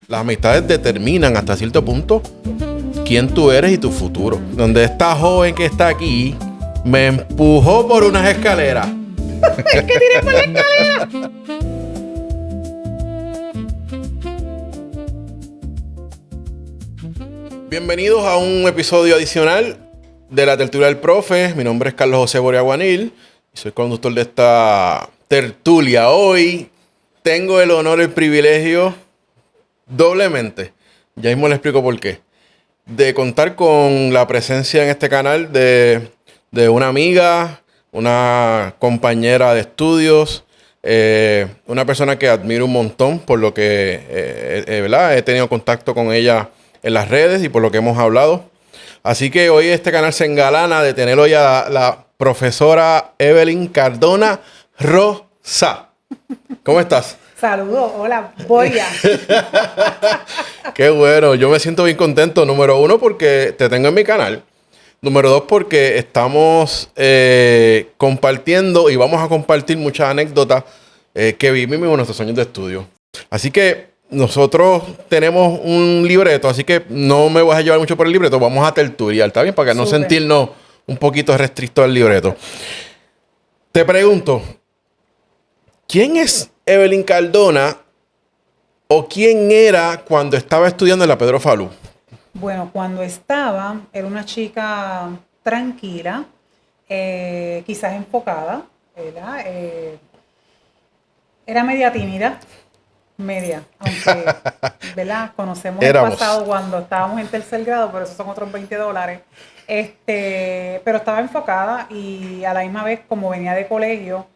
Las amistades determinan hasta cierto punto quién tú eres y tu futuro. Donde esta joven que está aquí me empujó por unas escaleras. Es que tiré por la escalera. Bienvenidos a un episodio adicional de la tertulia del profe. Mi nombre es Carlos José Boreaguanil y soy conductor de esta tertulia. Hoy tengo el honor y el privilegio doblemente, ya mismo le explico por qué, de contar con la presencia en este canal de una amiga, una compañera de estudios, una persona que admiro un montón por lo que ¿verdad? He tenido contacto con ella en las redes y por lo que hemos hablado. Así que hoy este canal se engalana de tener hoy a la profesora Evelyn Cardona Rosa. ¿Cómo estás? Saludos, hola, Boria. Qué bueno, yo me siento bien contento. Número uno, porque te tengo en mi canal. Número dos, porque estamos compartiendo y vamos a compartir muchas anécdotas que vivimos en nuestros años de estudio. Así que nosotros tenemos un libreto, así que no me voy a llevar mucho por el libreto. Vamos a tertuliar, ¿está bien? Para que no sentirnos un poquito restrictos al libreto. Te pregunto, ¿quién es Evelyn Cardona o quién era cuando estaba estudiando en la Pedro Falú? Bueno, cuando estaba, era una chica tranquila, quizás enfocada, ¿verdad? Era media tímida, aunque, ¿verdad? Conocemos el pasado cuando estábamos en tercer grado, pero esos son otros $20. Pero estaba enfocada y a la misma vez, como venía de colegio,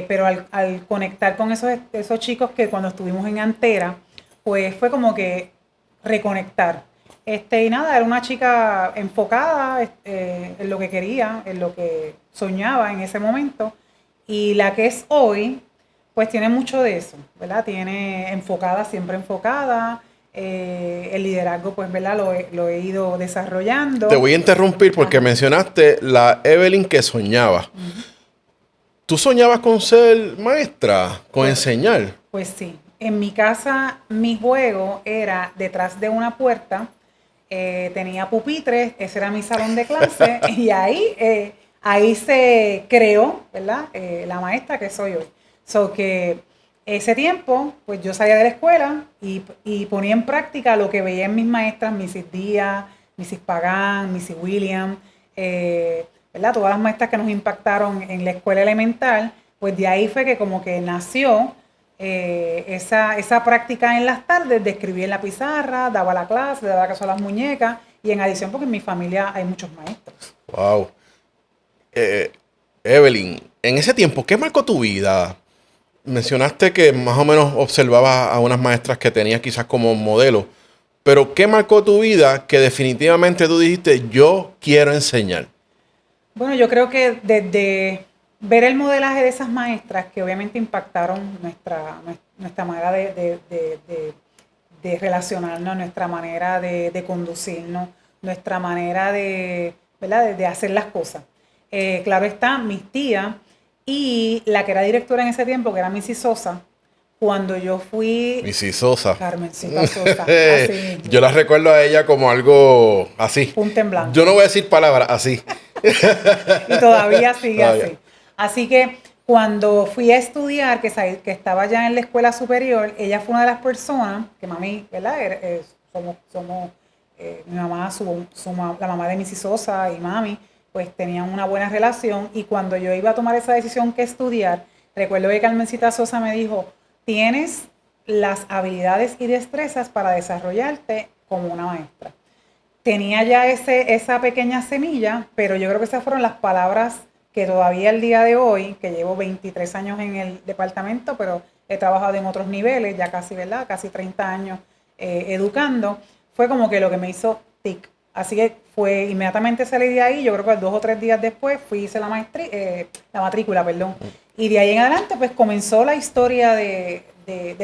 pero al conectar con esos chicos que cuando estuvimos en Antera, pues fue como que reconectar. Y nada, era una chica enfocada en lo que quería, en lo que soñaba en ese momento. Y la que es hoy, pues tiene mucho de eso, ¿verdad? Tiene enfocada, siempre enfocada. El liderazgo, pues, ¿verdad? Lo he ido desarrollando. Te voy a interrumpir porque mencionaste la Evelyn que soñaba. ¿Tú soñabas con ser maestra, con enseñar? Pues sí. En mi casa, mi juego era detrás de una puerta. Tenía pupitres, ese era mi salón de clase. Y ahí se creó, ¿verdad? La maestra que soy hoy. Que ese tiempo, pues yo salía de la escuela y ponía en práctica lo que veía en mis maestras, Mrs. Díaz, Mrs. Pagán, Mrs. William, ¿verdad? Todas las maestras que nos impactaron en la escuela elemental, pues de ahí fue que como que nació esa práctica en las tardes de escribir en la pizarra, daba la clase, daba caso a las muñecas, y en adición porque en mi familia hay muchos maestros. Wow. Evelyn, en ese tiempo, ¿qué marcó tu vida? Mencionaste que más o menos observabas a unas maestras que tenías quizás como modelo, pero ¿qué marcó tu vida que definitivamente tú dijiste, yo quiero enseñar? Bueno, yo creo que desde ver el modelaje de esas maestras que obviamente impactaron nuestra manera de relacionarnos, nuestra manera de conducirnos, nuestra manera ¿verdad? de hacer las cosas. Claro está, mis tías y la que era directora en ese tiempo, que era Missy Sosa, cuando yo fui... Missy Sosa. Carmencita Sosa. Así, yo la recuerdo a ella como algo así. Punta en blanco. Yo no voy a decir palabras así. Y todavía sigue así. Así que cuando fui a estudiar, que estaba ya en la escuela superior, ella fue una de las personas que mami, ¿verdad? Somos mi mamá, la mamá de Missy Sosa y mami, pues tenían una buena relación. Y cuando yo iba a tomar esa decisión que estudiar, recuerdo que Carmencita Sosa me dijo, tienes las habilidades y destrezas para desarrollarte como una maestra. Tenía ya esa pequeña semilla, pero yo creo que esas fueron las palabras que todavía el día de hoy, que llevo 23 años en el departamento, pero he trabajado en otros niveles, ya casi, ¿verdad? Casi 30 años educando, fue como que lo que me hizo tic. Así que fue inmediatamente salí de ahí, yo creo que 2 o 3 días después hice la matrícula, perdón. Y de ahí en adelante pues comenzó la historia de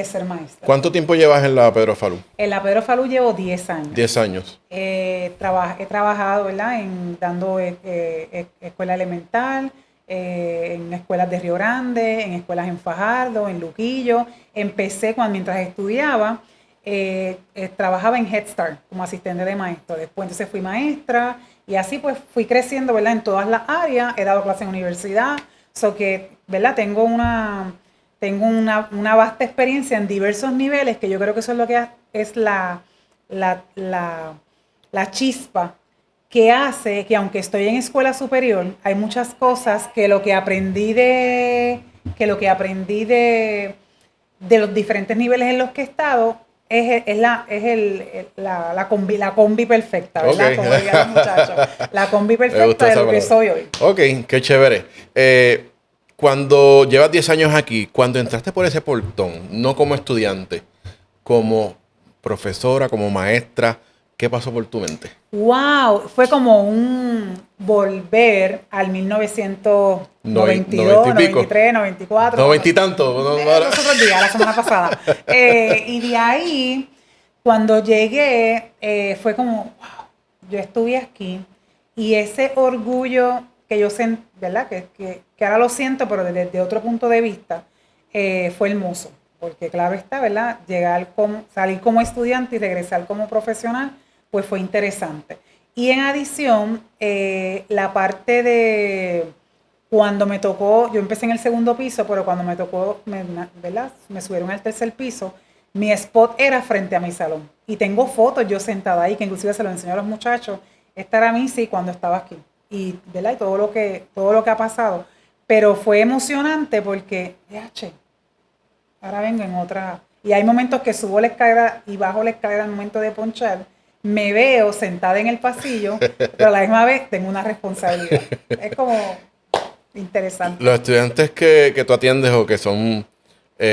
ser maestra. ¿Cuánto tiempo llevas en la Pedro Falú? En la Pedro Falú llevo 10 años. 10 años. He trabajado, ¿verdad? Dando escuela elemental, en escuelas de Río Grande, en escuelas en Fajardo, en Luquillo. Empecé mientras estudiaba trabajaba en Head Start como asistente de maestro. Después entonces fui maestra y así pues fui creciendo, ¿verdad? En todas las áreas. He dado clases en universidad. So que, ¿verdad? Tengo una vasta experiencia en diversos niveles, que yo creo que eso es lo que es la chispa que hace que, aunque estoy en escuela superior, hay muchas cosas que lo que aprendí de los diferentes niveles en los que he estado es la combi perfecta, ¿verdad? Okay. Como dirían los muchachos. La combi perfecta de lo que soy hoy. Ok, qué chévere. Cuando llevas 10 años aquí, cuando entraste por ese portón, no como estudiante, como profesora, como maestra, ¿qué pasó por tu mente? ¡Wow! Fue como un volver al 1992, 93, 94. 90 y tanto. Los otros días, la semana pasada. Y de ahí, cuando llegué, fue como, wow, yo estuve aquí. Y ese orgullo que yo sentí, ¿verdad? Que ahora lo siento, pero desde otro punto de vista, fue hermoso. Porque claro está, ¿verdad? Salir como estudiante y regresar como profesional, pues fue interesante. Y en adición, la parte de cuando me tocó, yo empecé en el segundo piso, pero cuando me tocó, ¿verdad? Me subieron al tercer piso, mi spot era frente a mi salón. Y tengo fotos yo sentada ahí, que inclusive se lo enseño a los muchachos. Esta era mi sí cuando estaba aquí. Y, ¿verdad? Y todo lo que ha pasado. Pero fue emocionante porque, ahora vengo en otra. Y hay momentos que subo la escalera y bajo la escalera al momento de ponchar. Me veo sentada en el pasillo, pero a la misma vez tengo una responsabilidad. Es como interesante. Los estudiantes que tú atiendes o que son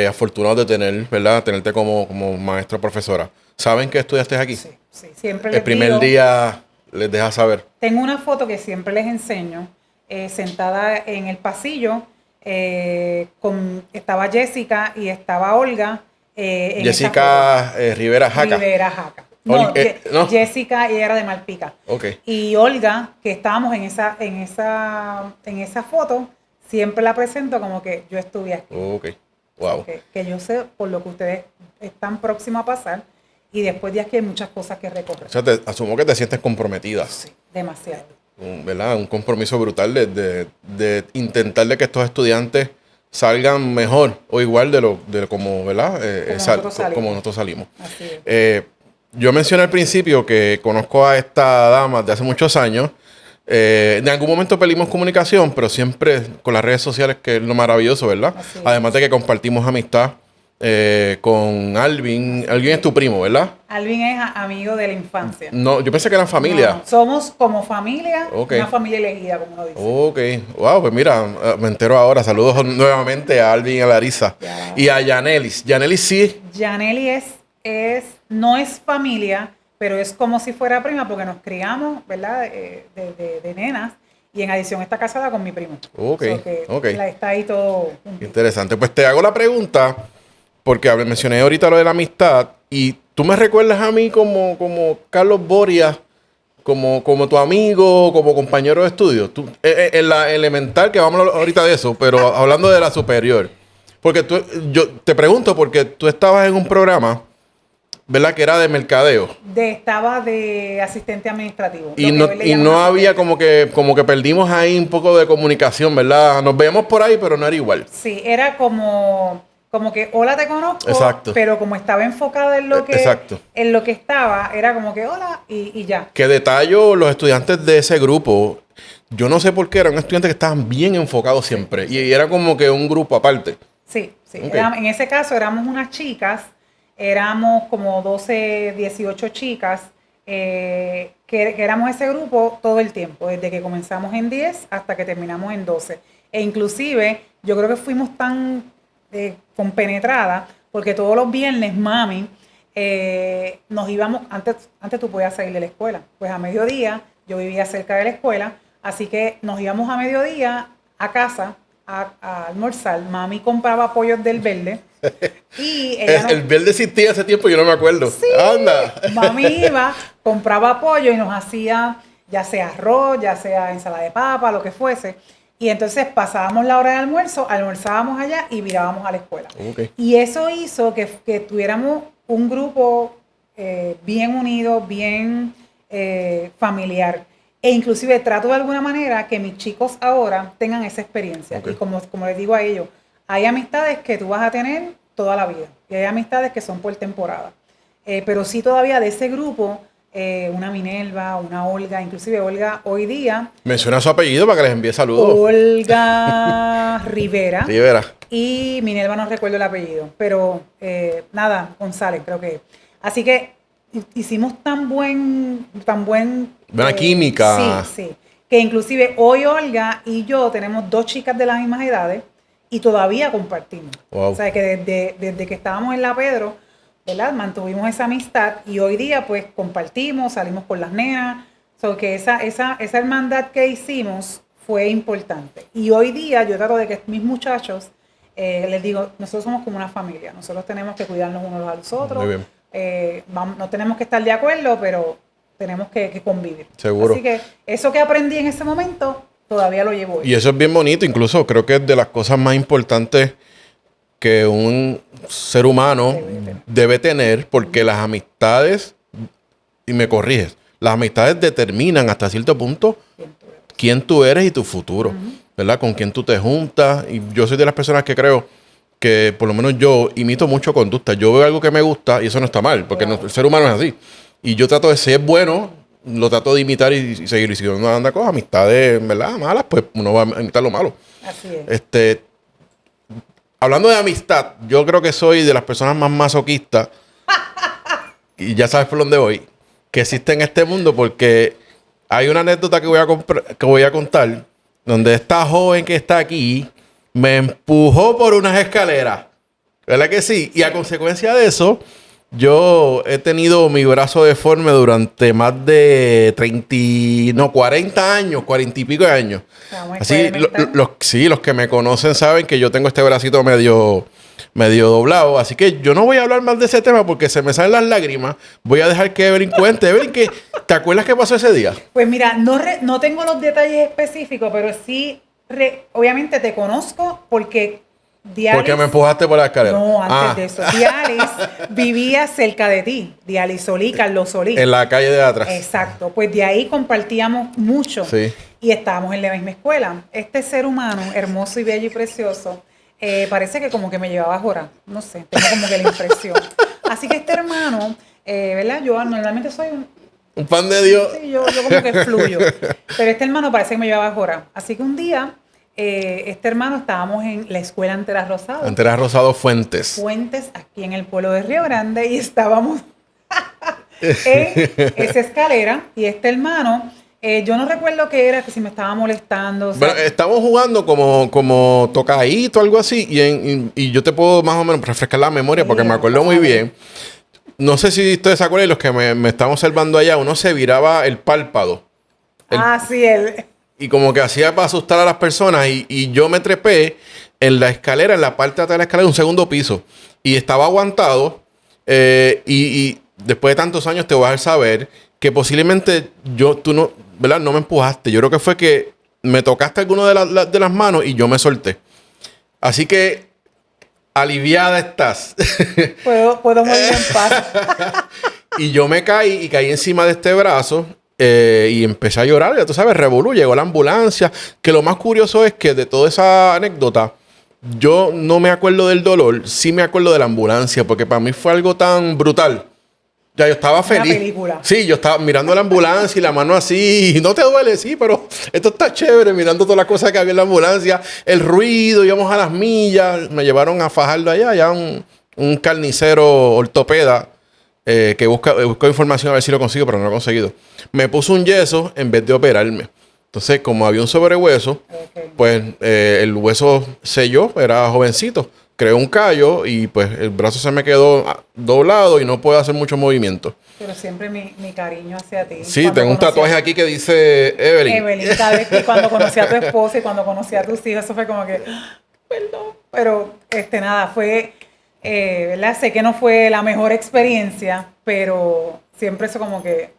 afortunados de tener, ¿verdad? Tenerte como maestra o profesora, ¿saben que estudiaste aquí? Sí, siempre les El primer día les dejas saber. Tengo una foto que siempre les enseño, sentada en el pasillo, estaba Jessica y estaba Olga. Jessica Rivera Jaca. Rivera Jaca. No, Jessica, ella era de Malpica. Okay. Y Olga, que estábamos en esa foto, siempre la presento como que yo estuve aquí. Ok, wow. Que yo sé por lo que ustedes están próximos a pasar y después de aquí hay muchas cosas que recorrer. O sea, asumo que te sientes comprometida. Sí, demasiado. ¿Verdad? Un compromiso brutal de intentar de que estos estudiantes salgan mejor o igual de como, ¿verdad? Como nosotros salimos. Así es. Yo mencioné al principio que conozco a esta dama de hace muchos años. En algún momento perdimos comunicación, pero siempre con las redes sociales, que es lo maravilloso, ¿verdad? Además de que compartimos amistad con Alvin. Alvin es tu primo, ¿verdad? Alvin es amigo de la infancia. No, yo pensé que eran familia. No, somos como familia, una familia elegida, como uno dice. Ok, wow, pues mira, me entero ahora. Saludos nuevamente a Alvin y a Larisa. Y a Yanelis. Yanelis sí. Yanelis no es familia, pero es como si fuera prima porque nos criamos, ¿verdad? De nenas. Y en adición está casada con mi primo. Ok. Está ahí todo. Interesante. Pues te hago la pregunta, porque mencioné ahorita lo de la amistad. Y tú me recuerdas a mí como Carlos Boria, como tu amigo, como compañero de estudio. Tú, en la elemental, que vamos a hablar ahorita de eso, pero hablando de la superior. Porque yo te pregunto, porque tú estabas en un programa, ¿verdad? Que era de mercadeo. Estaba de asistente administrativo. Y no había como que perdimos ahí un poco de comunicación, ¿verdad? Nos veíamos por ahí, pero no era igual. Sí, era como que hola, te conozco. Exacto. Pero como estaba enfocada en lo que estaba, era como que hola y ya. Que detallo, los estudiantes de ese grupo, yo no sé por qué, eran estudiantes que estaban bien enfocados siempre. Y era como que un grupo aparte. Sí. Okay. En ese caso éramos unas chicas. Éramos como 12, 18 chicas que éramos ese grupo todo el tiempo, desde que comenzamos en 10 hasta que terminamos en 12. E inclusive yo creo que fuimos tan compenetradas porque todos los viernes, mami, nos íbamos, antes tú podías salir de la escuela, pues a mediodía, yo vivía cerca de la escuela, así que nos íbamos a mediodía a casa a almorzar. Mami compraba pollos del Verde. Y el Verde existía hace tiempo, yo no me acuerdo. Sí, anda. Mami iba, compraba pollo y nos hacía ya sea arroz, ya sea ensalada de papa, lo que fuese. Y entonces pasábamos la hora de almuerzo, almorzábamos allá y virábamos a la escuela. Okay. Y eso hizo que tuviéramos un grupo bien unido, bien familiar. E inclusive trato de alguna manera que mis chicos ahora tengan esa experiencia. Okay. Y como les digo a ellos, hay amistades que tú vas a tener toda la vida. Y hay amistades que son por temporada. Pero sí todavía de ese grupo, una Minerva, una Olga, inclusive Olga hoy día. Menciona su apellido para que les envíe saludos. Olga Rivera. Rivera. Y Minerva no recuerdo el apellido. Pero nada, González creo que. Así que hicimos tan buena química. Sí. Que inclusive hoy Olga y yo tenemos 2 chicas de las mismas edades y todavía compartimos. Wow. O sea, que desde que estábamos en La Pedro, ¿verdad? Mantuvimos esa amistad y hoy día pues compartimos, salimos con las nenas. O sea, que esa hermandad que hicimos fue importante. Y hoy día yo trato de que mis muchachos, les digo, nosotros somos como una familia. Nosotros tenemos que cuidarnos unos a los otros. Muy bien. No tenemos que estar de acuerdo, pero tenemos que convivir. Seguro. Así que eso que aprendí en ese momento, todavía lo llevo hoy. Y eso es bien bonito. Incluso creo que es de las cosas más importantes que un ser humano debe tener, porque las amistades, y me corriges, las amistades determinan hasta cierto punto quién tú eres y tu futuro, ¿verdad? Con quién tú te juntas. Y yo soy de las personas que creo que, por lo menos yo, imito mucho conducta. Yo veo algo que me gusta y eso no está mal, porque el ser humano es así. Y yo trato de ser bueno, lo trato de imitar y seguir. Y si uno anda con amistades, ¿verdad?, malas, pues uno va a imitar lo malo. Así es. Hablando de amistad, yo creo que soy de las personas más masoquistas, y ya sabes por dónde voy, que existe en este mundo, porque hay una anécdota que voy a contar, donde esta joven que está aquí me empujó por unas escaleras. ¿Verdad que sí? Y a consecuencia de eso, yo he tenido mi brazo deforme durante más de 40 años, 40 y pico de años. Así, los que me conocen saben que yo tengo este bracito medio doblado. Así que yo no voy a hablar más de ese tema porque se me salen las lágrimas. Voy a dejar que Evelyn cuente. Evelyn, ¿te acuerdas qué pasó ese día? Pues mira, no tengo los detalles específicos, pero sí, obviamente te conozco porque Dialis, porque me empujaste por la escalera. No, antes de eso. Dialis vivía cerca de ti. Dialis Solí, Carlos Solí. En la calle de atrás. Exacto. Pues de ahí compartíamos mucho. Sí. Y estábamos en la misma escuela. Este ser humano, hermoso y bello y precioso, parece que como que me llevaba a jorar. No sé, tengo como que la impresión. Así que este hermano, ¿verdad? Yo normalmente soy un pan de Dios. Sí, yo como que fluyo. Pero este hermano parece que me llevaba a jorar. Así que un día... este hermano, estábamos en la escuela Antera Rosado. Antera Rosado Fuentes. Fuentes, aquí en el pueblo de Río Grande, y estábamos en esa escalera, y este hermano, yo no recuerdo qué era, que si me estaba molestando. O sea, bueno, estamos jugando como tocadito, algo así, y yo te puedo más o menos refrescar la memoria porque me acuerdo muy bien. No sé si ustedes se acuerdan, y los que me están observando allá, uno se viraba el párpado. sí, él... Y como que hacía para asustar a las personas. Y yo me trepé en la escalera, en la parte de atrás de la escalera, un segundo piso. Y estaba aguantado. Y después de tantos años te voy a dejar saber que posiblemente tú no, ¿verdad?, no me empujaste. Yo creo que fue que me tocaste alguno de las manos y yo me solté. Así que aliviada estás. Puedo morir en paz. Y yo me caí encima de este brazo. Y empecé a llorar, ya tú sabes, revolú, llegó la ambulancia. Que lo más curioso es que de toda esa anécdota, yo no me acuerdo del dolor, sí me acuerdo de la ambulancia, porque para mí fue algo tan brutal. Ya yo estaba feliz. Una película. Sí, yo estaba mirando la ambulancia y la mano así. No te duele, sí, pero esto está chévere, mirando todas las cosas que había en la ambulancia. El ruido, íbamos a las millas. Me llevaron a Fajardo allá un carnicero ortopeda. Que buscó información a ver si lo consigo, pero no lo he conseguido. Me puso un yeso en vez de operarme. Entonces, como había un sobrehueso, pues el hueso selló, era jovencito. Creó un callo y pues el brazo se me quedó doblado y no puedo hacer mucho movimiento. Pero siempre mi cariño hacia ti. Sí, tengo un tatuaje aquí que dice Evelyn. Evelyn, sabes que cuando conocí a tu esposa y cuando conocí a tus hijos, eso fue como que, perdón. Pero nada, fue... ¿verdad? Sé que no fue la mejor experiencia, pero siempre eso como que...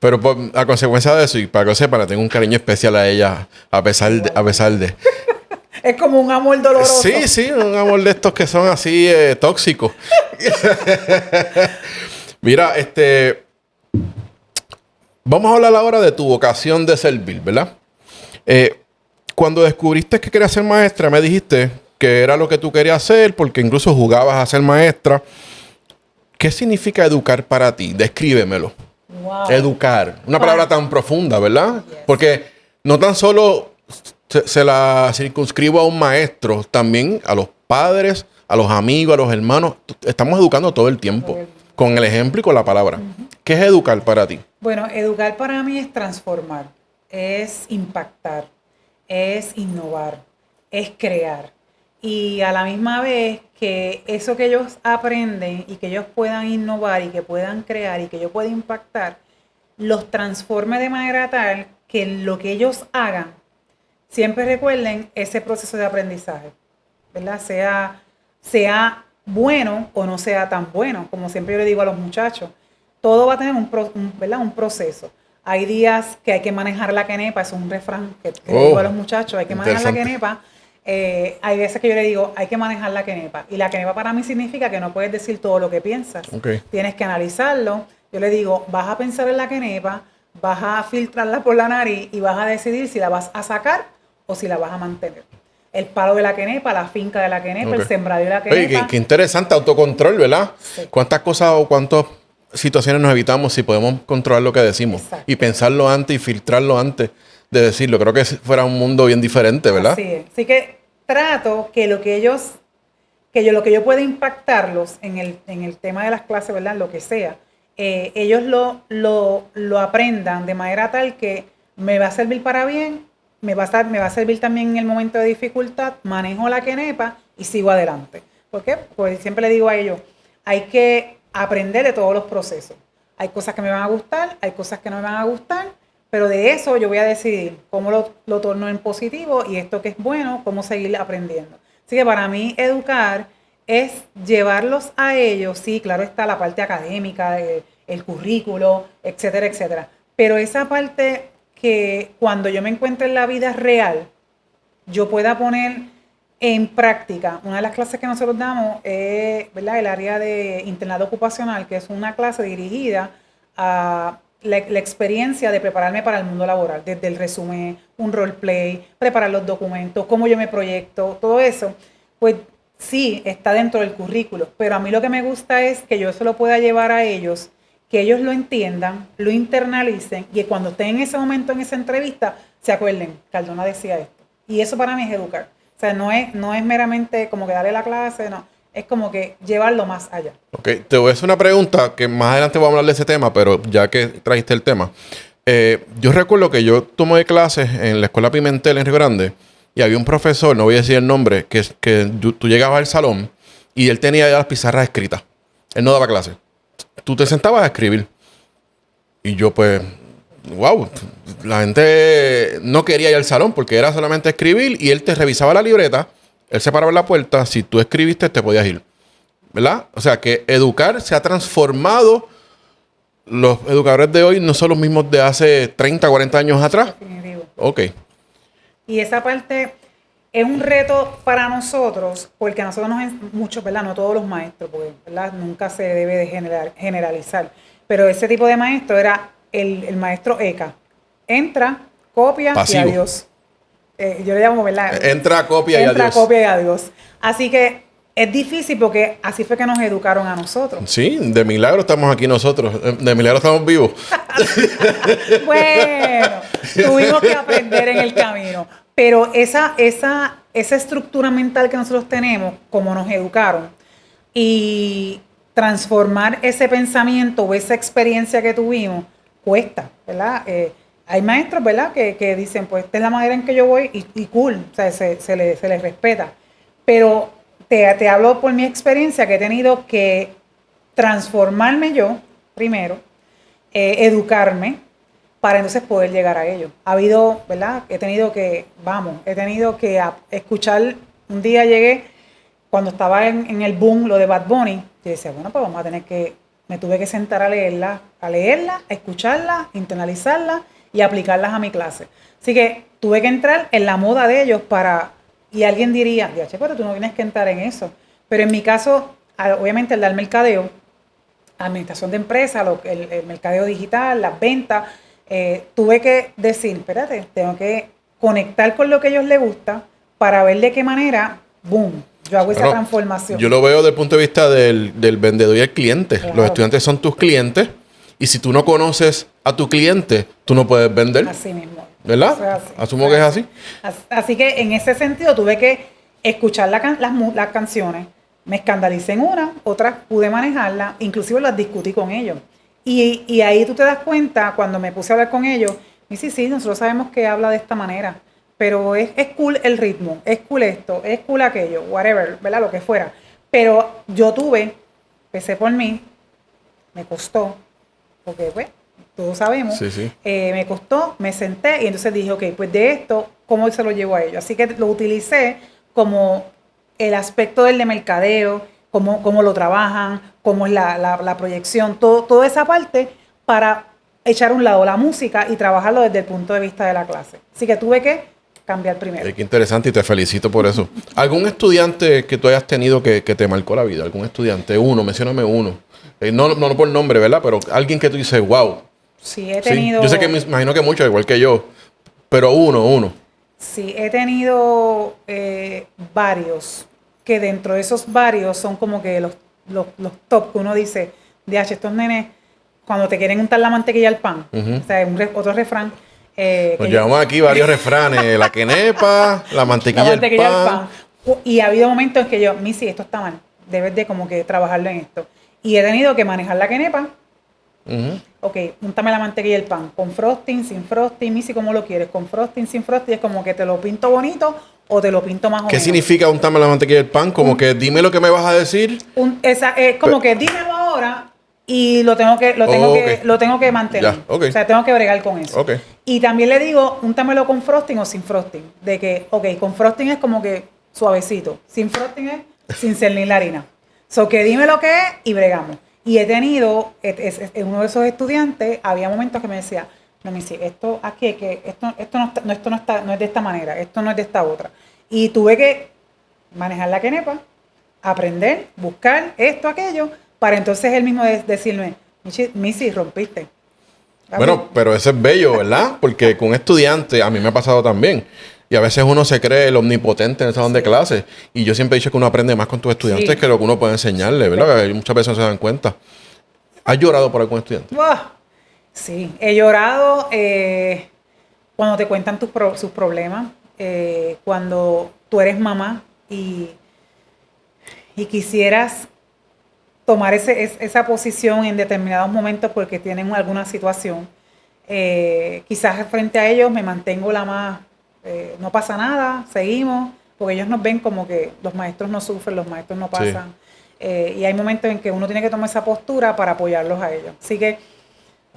Pero a consecuencia de eso, y para que sepan, tengo un cariño especial a ella, a pesar de... Es como un amor doloroso. Sí, un amor de estos que son así tóxicos. Mira, vamos a hablar ahora de tu vocación de servir, ¿verdad? Cuando descubriste que querías ser maestra, me dijiste que era lo que tú querías hacer, porque incluso jugabas a ser maestra. ¿Qué significa educar para ti? Descríbemelo. Wow. Educar. Una palabra tan profunda, ¿verdad? Yes. Porque no tan solo se la circunscribo a un maestro, también a los padres, a los amigos, a los hermanos. Estamos educando todo el tiempo, con el ejemplo y con la palabra. ¿Qué es educar para ti? Bueno, educar para mí es transformar, es impactar, es innovar, es crear. Y a la misma vez que eso que ellos aprenden y que ellos puedan innovar y que puedan crear y que yo pueda impactar, los transforme de manera tal que lo que ellos hagan, siempre recuerden ese proceso de aprendizaje, ¿verdad? Sea bueno o no sea tan bueno, como siempre yo le digo a los muchachos, todo va a tener un proceso. Hay días que hay que manejar la quenepa, es un refrán que le digo a los muchachos, hay que manejar la quenepa. Hay veces que yo le digo, hay que manejar la quenepa. Y la quenepa para mí significa que no puedes decir todo lo que piensas. Okay. Tienes que analizarlo. Yo le digo, vas a pensar en la quenepa, vas a filtrarla por la nariz y vas a decidir si la vas a sacar o si la vas a mantener. El palo de la quenepa, la finca de la quenepa, el sembradío de la quenepa. Oye, qué interesante, autocontrol, ¿verdad? Sí. ¿Cuántas cosas o cuántas situaciones nos evitamos si podemos controlar lo que decimos? Exacto. Y pensarlo antes y filtrarlo antes de decirlo? Creo que fuera un mundo bien diferente, ¿verdad? Así es. Así que trato que lo que yo pueda impactarlos en el tema de las clases, ¿verdad? Lo que sea, ellos lo aprendan de manera tal que me va a servir para bien, me va a servir también en el momento de dificultad, manejo la quenepa y sigo adelante. ¿Por qué? Pues siempre le digo a ellos, hay que aprender de todos los procesos. Hay cosas que me van a gustar, hay cosas que no me van a gustar, pero de eso yo voy a decidir cómo lo torno en positivo y esto que es bueno, cómo seguir aprendiendo. Así que para mí educar es llevarlos a ellos, sí, claro está la parte académica, el currículo, etcétera, etcétera. Pero esa parte que cuando yo me encuentre en la vida real, yo pueda poner en práctica. Una de las clases que nosotros damos es, ¿verdad?, el área de internado ocupacional, que es una clase dirigida a la experiencia de prepararme para el mundo laboral, desde el resumen, un roleplay, preparar los documentos, cómo yo me proyecto, todo eso, pues sí, está dentro del currículo, pero a mí lo que me gusta es que yo se lo pueda llevar a ellos, que ellos lo entiendan, lo internalicen y que cuando estén en ese momento, en esa entrevista, se acuerden, Cardona decía esto. Y eso para mí es educar. O sea, no es meramente como que darle la clase, no. Es como que llevarlo más allá. Ok, te voy a hacer una pregunta que más adelante voy a hablar de ese tema, pero ya que trajiste el tema. Yo recuerdo que yo tomé clases en la Escuela Pimentel en Río Grande y había un profesor, no voy a decir el nombre, que tú llegabas al salón y él tenía ya las pizarras escritas. Él no daba clases. Tú te sentabas a escribir. Y yo pues, wow, la gente no quería ir al salón porque era solamente escribir y él te revisaba la libreta. Él se paraba en la puerta, si tú escribiste te podías ir, ¿verdad? O sea que educar se ha transformado. Los educadores de hoy no son los mismos de hace 30, 40 años atrás. Definitivo. Ok. Y esa parte es un reto para nosotros, porque a nosotros muchos, ¿verdad? No todos los maestros, porque ¿verdad? Nunca se debe de generalizar. Pero ese tipo de maestro era el maestro ECA. Entra, copia Pasivo. y adiós. Yo le llamo, ¿verdad? Entra, copia y adiós. Entra, copia y adiós. Así que es difícil porque así fue que nos educaron a nosotros. Sí, de milagro estamos aquí nosotros. De milagro estamos vivos. Bueno, tuvimos que aprender en el camino. Pero esa estructura mental que nosotros tenemos, como nos educaron, y transformar ese pensamiento o esa experiencia que tuvimos, cuesta, ¿verdad? Hay maestros, ¿verdad?, que dicen, pues esta es la manera en que yo voy y cool, o sea, se les respeta. Pero te hablo por mi experiencia, que he tenido que transformarme yo, primero, educarme, para entonces poder llegar a ello. Ha habido, ¿verdad?, he tenido que escuchar, un día llegué, cuando estaba en el boom, lo de Bad Bunny, y decía, bueno, pues vamos a tener me tuve que sentar a leerla, a escucharla, internalizarla y aplicarlas a mi clase. Así que tuve que entrar en la moda de ellos para Y alguien diría, che, pero tú no tienes que entrar en eso. Pero en mi caso, obviamente el dar mercadeo, administración de empresas, el mercadeo digital, las ventas, tuve que decir, espérate, tengo que conectar con lo que a ellos les gusta para ver de qué manera, boom, yo hago esa transformación. Yo lo veo desde el punto de vista del vendedor y el cliente. Claro. Los estudiantes son tus clientes y si tú no conoces a tu cliente, tú no puedes vender. Así mismo. ¿Verdad? Así, Asumo que es así. Así que en ese sentido tuve que escuchar las canciones. Me escandalicé en una, otras pude manejarla, inclusive las discutí con ellos. Y ahí tú te das cuenta, cuando me puse a hablar con ellos, me dice, sí, nosotros sabemos que habla de esta manera, pero es cool el ritmo, es cool esto, es cool aquello, whatever, ¿verdad? Lo que fuera. Pero yo empecé por mí, me costó, porque pues, todos sabemos, Sí. me costó, me senté y entonces dije, ok, pues de esto, ¿cómo se lo llevo a ellos? Así que lo utilicé como el aspecto del de mercadeo, cómo lo trabajan, cómo es la proyección, toda esa parte para echar a un lado la música y trabajarlo desde el punto de vista de la clase. Así que tuve que cambiar primero. Qué interesante y te felicito por eso. ¿Algún estudiante que tú hayas tenido que te marcó la vida? ¿Algún estudiante? Mencióname uno. No por nombre, ¿verdad? Pero alguien que tú dices, wow. Sí, he tenido... Yo sé que me imagino que muchos, igual que yo, pero uno. Sí, he tenido varios, que dentro de esos varios son como que los top que uno dice, estos nenes, cuando te quieren untar la mantequilla al pan, o sea, otro refrán. Nos llevamos aquí varios refranes, la quenepa, la mantequilla al pan. Y ha habido momentos en que yo, Missy, esto está mal, debes de como que trabajarlo en esto. Y he tenido que manejar la quenepa. Ok, úntame la mantequilla y el pan, con frosting, sin frosting, Missy, ¿cómo lo quieres? Con frosting, sin frosting, es como que te lo pinto bonito o te lo pinto más o menos. ¿Qué significa úntame la mantequilla y el pan? Como que dime lo que me vas a decir. Como que dímelo ahora y lo tengo que mantener. Ya, okay. O sea, tengo que bregar con eso. Okay. Y también le digo, úntamelo con frosting o sin frosting. De que, ok, con frosting es como que suavecito, sin frosting es sin cernir la harina. So que dime lo que es y bregamos. Y he tenido, uno de esos estudiantes, había momentos que me decía, no, Missy, esto aquí, esto no es de esta manera, esto no es de esta otra. Y tuve que manejar la quenepa, aprender, buscar esto, aquello, para entonces él mismo decirme, Missy, rompiste. Bueno, pero eso es bello, ¿verdad? Porque con estudiantes, a mí me ha pasado también. Y a veces uno se cree el omnipotente en el salón de clases. Y yo siempre he dicho que uno aprende más con tus estudiantes que lo que uno puede enseñarle, ¿verdad? Muchas veces no se dan cuenta. ¿Has llorado por algún estudiante? Sí, he llorado cuando te cuentan sus problemas, cuando tú eres mamá y quisieras tomar esa posición en determinados momentos porque tienen alguna situación. Quizás frente a ellos me mantengo la más... no pasa nada, seguimos, porque ellos nos ven como que los maestros no sufren, los maestros no pasan. Sí. Y hay momentos en que uno tiene que tomar esa postura para apoyarlos a ellos. Así que,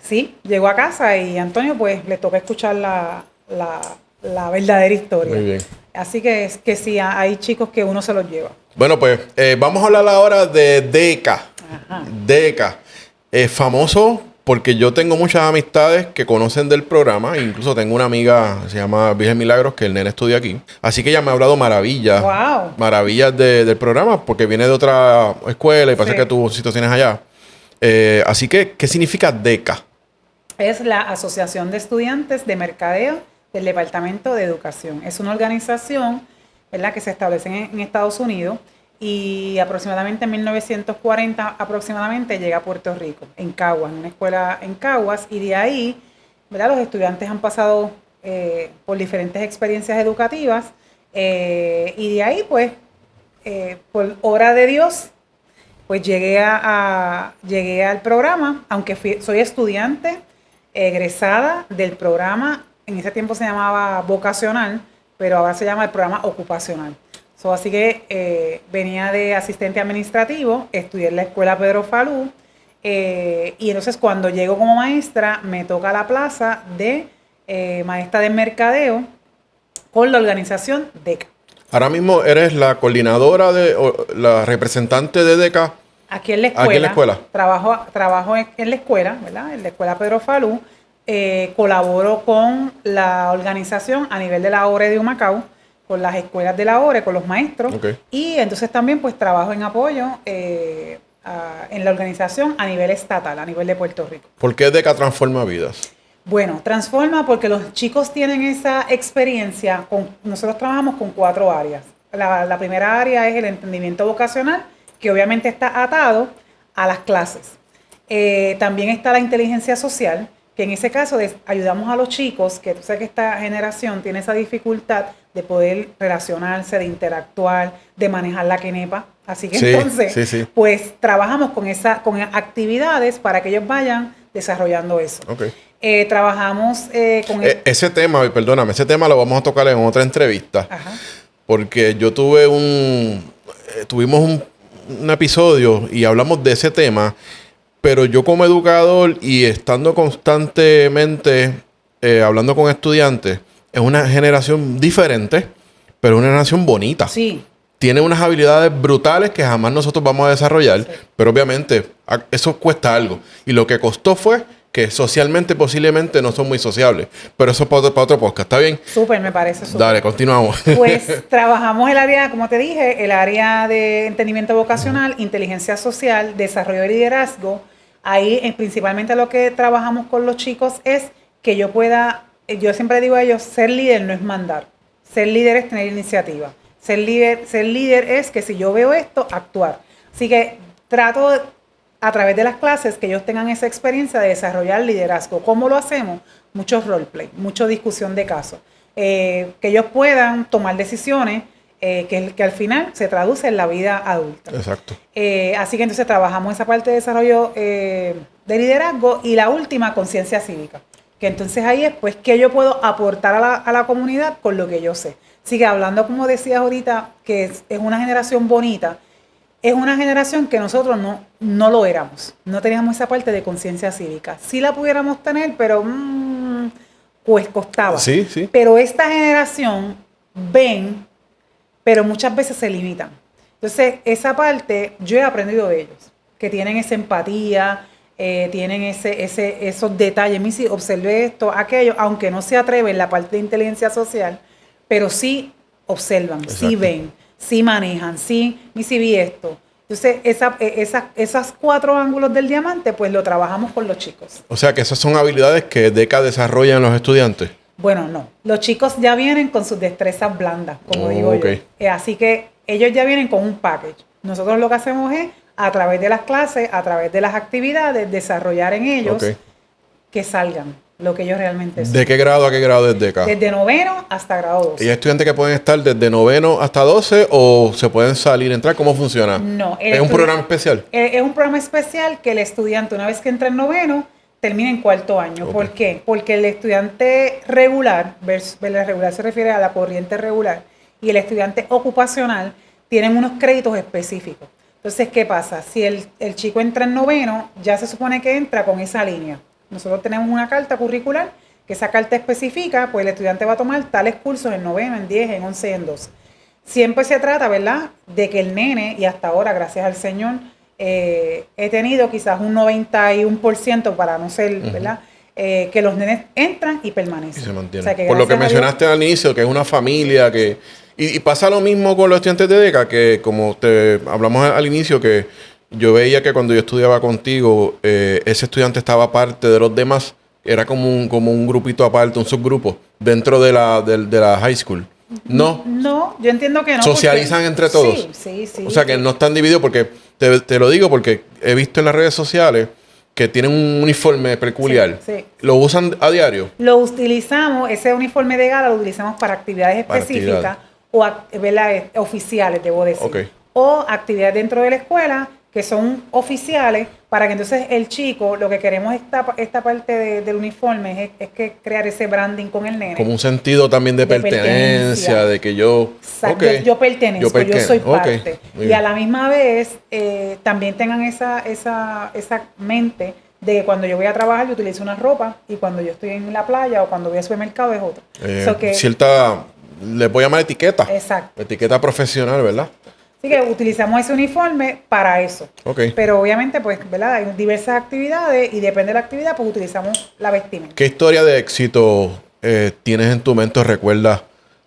sí, llegó a casa y a Antonio pues le toca escuchar la verdadera historia. Muy bien. Así que sí, hay chicos que uno se los lleva. Bueno, pues vamos a hablar ahora de DECA. Ajá. DECA. Famoso porque yo tengo muchas amistades que conocen del programa. Incluso tengo una amiga, se llama Virgen Milagros, que el nene estudia aquí. Así que ella me ha hablado maravillas. Wow. Maravillas del programa, porque viene de otra escuela y parece que tuvo situaciones allá. Así que, ¿qué significa DECA? Es la Asociación de Estudiantes de Mercadeo del Departamento de Educación. Es una organización, ¿verdad?, que se establece en Estados Unidos y aproximadamente en 1940 llega a Puerto Rico, en Caguas, en una escuela en Caguas, y de ahí, ¿verdad?, los estudiantes han pasado por diferentes experiencias educativas y de ahí, pues, por obra de Dios, pues llegué al programa, aunque soy estudiante egresada del programa. En ese tiempo se llamaba vocacional, pero ahora se llama el programa ocupacional. Así que venía de asistente administrativo, estudié en la escuela Pedro Falú, y entonces cuando llego como maestra me toca la plaza de maestra de mercadeo con la organización DECA. Ahora mismo eres la coordinadora, la representante de DECA. Aquí en la escuela. Aquí en la escuela. Trabajo en la escuela, ¿verdad? En la escuela Pedro Falú. Colaboro con la organización a nivel de la ORE de Humacao, con las escuelas de la ORE, con los maestros. Okay. Y entonces también pues trabajo en apoyo en la organización a nivel estatal, a nivel de Puerto Rico. ¿Por qué DECA transforma vidas? Bueno, transforma porque los chicos tienen esa experiencia. Nosotros trabajamos con 4 áreas. La primera área es el entendimiento vocacional, que obviamente está atado a las clases. También está la inteligencia social, que en ese caso ayudamos a los chicos, que tú sabes que esta generación tiene esa dificultad de poder relacionarse, de interactuar, de manejar la quenepa. Así que entonces, pues trabajamos con actividades para que ellos vayan desarrollando eso. Okay. Trabajamos con... ese tema lo vamos a tocar en otra entrevista. Ajá. Porque yo tuvimos un episodio y hablamos de ese tema, pero yo como educador y estando constantemente hablando con estudiantes, es una generación diferente, pero una generación bonita. Sí. Tiene unas habilidades brutales que jamás nosotros vamos a desarrollar, pero obviamente eso cuesta algo. Y lo que costó fue que socialmente posiblemente no son muy sociables. Pero eso es para otro podcast, ¿está bien? Súper, me parece súper. Dale, continuamos. Pues trabajamos el área, como te dije, el área de entendimiento vocacional, inteligencia social, desarrollo de liderazgo. Ahí principalmente lo que trabajamos con los chicos es que yo siempre digo a ellos, ser líder no es mandar. Ser líder es tener iniciativa. Ser líder es que si yo veo esto, actuar. Así que trato a través de las clases que ellos tengan esa experiencia de desarrollar liderazgo. ¿Cómo lo hacemos? Mucho roleplay, mucha discusión de casos. Que ellos puedan tomar decisiones que al final se traduce en la vida adulta. Exacto. Así que entonces trabajamos esa parte de desarrollo de liderazgo y la última, conciencia cívica. Que entonces ahí es pues que yo puedo aportar a la comunidad con lo que yo sé. Así que hablando, como decías ahorita, que es una generación bonita, es una generación que nosotros no lo éramos. No teníamos esa parte de conciencia cívica. Sí la pudiéramos tener, pero pues costaba. Sí, sí. Pero esta generación ven, pero muchas veces se limitan. Entonces, esa parte yo he aprendido de ellos, que tienen esa empatía, tienen esos detalles. Me dice, observé esto, aquello, aunque no se atreven la parte de inteligencia social, pero sí observan, exacto, sí ven, sí manejan, sí vi esto. Entonces, esas 4 ángulos del diamante, pues lo trabajamos con los chicos. O sea, que esas son habilidades que DECA desarrolla en los estudiantes. Bueno, no. Los chicos ya vienen con sus destrezas blandas, como digo yo. Así que ellos ya vienen con un package. Nosotros lo que hacemos es, a través de las clases, a través de las actividades, desarrollar en ellos que salgan lo que ellos realmente son. ¿De qué grado a qué grado es DECA? Desde 9º hasta grado 12. ¿Y hay estudiantes que pueden estar desde 9º hasta 12 o se pueden salir, entrar? ¿Cómo funciona? No. ¿Es un programa especial? Es un programa especial que el estudiante, una vez que entra en 9º, termina en 4º año. Okay. ¿Por qué? Porque el estudiante regular, la regular se refiere a la corriente regular, y el estudiante ocupacional tienen unos créditos específicos. Entonces, ¿qué pasa? Si el chico entra en 9º, ya se supone que entra con esa línea. Nosotros tenemos una carta curricular, que esa carta especifica, pues el estudiante va a tomar tales cursos en 9º, en 10, en 11 y en 12. Siempre se trata, ¿verdad?, de que el nene, y hasta ahora, gracias al Señor, he tenido quizás un 91% para no ser, ¿verdad?, que los nenes entran y permanecen. Y se mantienen. O sea, que por lo que mencionaste al inicio, que es una familia, que y pasa lo mismo con los estudiantes de DECA, que como te hablamos al inicio, que yo veía que cuando yo estudiaba contigo, ese estudiante estaba aparte de los demás, era como un grupito aparte, un subgrupo, dentro de la high school. ¿No? No, yo entiendo que no. ¿Socializan entre todos? Sí. O sea, que no están divididos porque, te lo digo porque he visto en las redes sociales que tienen un uniforme peculiar. Sí. ¿Lo usan a diario? Lo utilizamos, ese uniforme de gala lo utilizamos para actividades específicas o oficiales, debo decir. Okay. O actividades dentro de la escuela que son oficiales, para que entonces el chico, lo que queremos esta parte del uniforme es que crear ese branding con el nene. Como un sentido también de pertenencia, de que yo... Exacto, yo pertenezco, yo soy parte. Y a la misma vez también tengan esa mente de que cuando yo voy a trabajar yo utilizo una ropa y cuando yo estoy en la playa o cuando voy al supermercado es otra. Cierta, le voy a llamar etiqueta. Exacto. Etiqueta profesional, ¿verdad? Así que utilizamos ese uniforme para eso. Okay. Pero obviamente, pues, ¿verdad? Hay diversas actividades y depende de la actividad, pues utilizamos la vestimenta. ¿Qué historia de éxito tienes en tu mente o recuerdas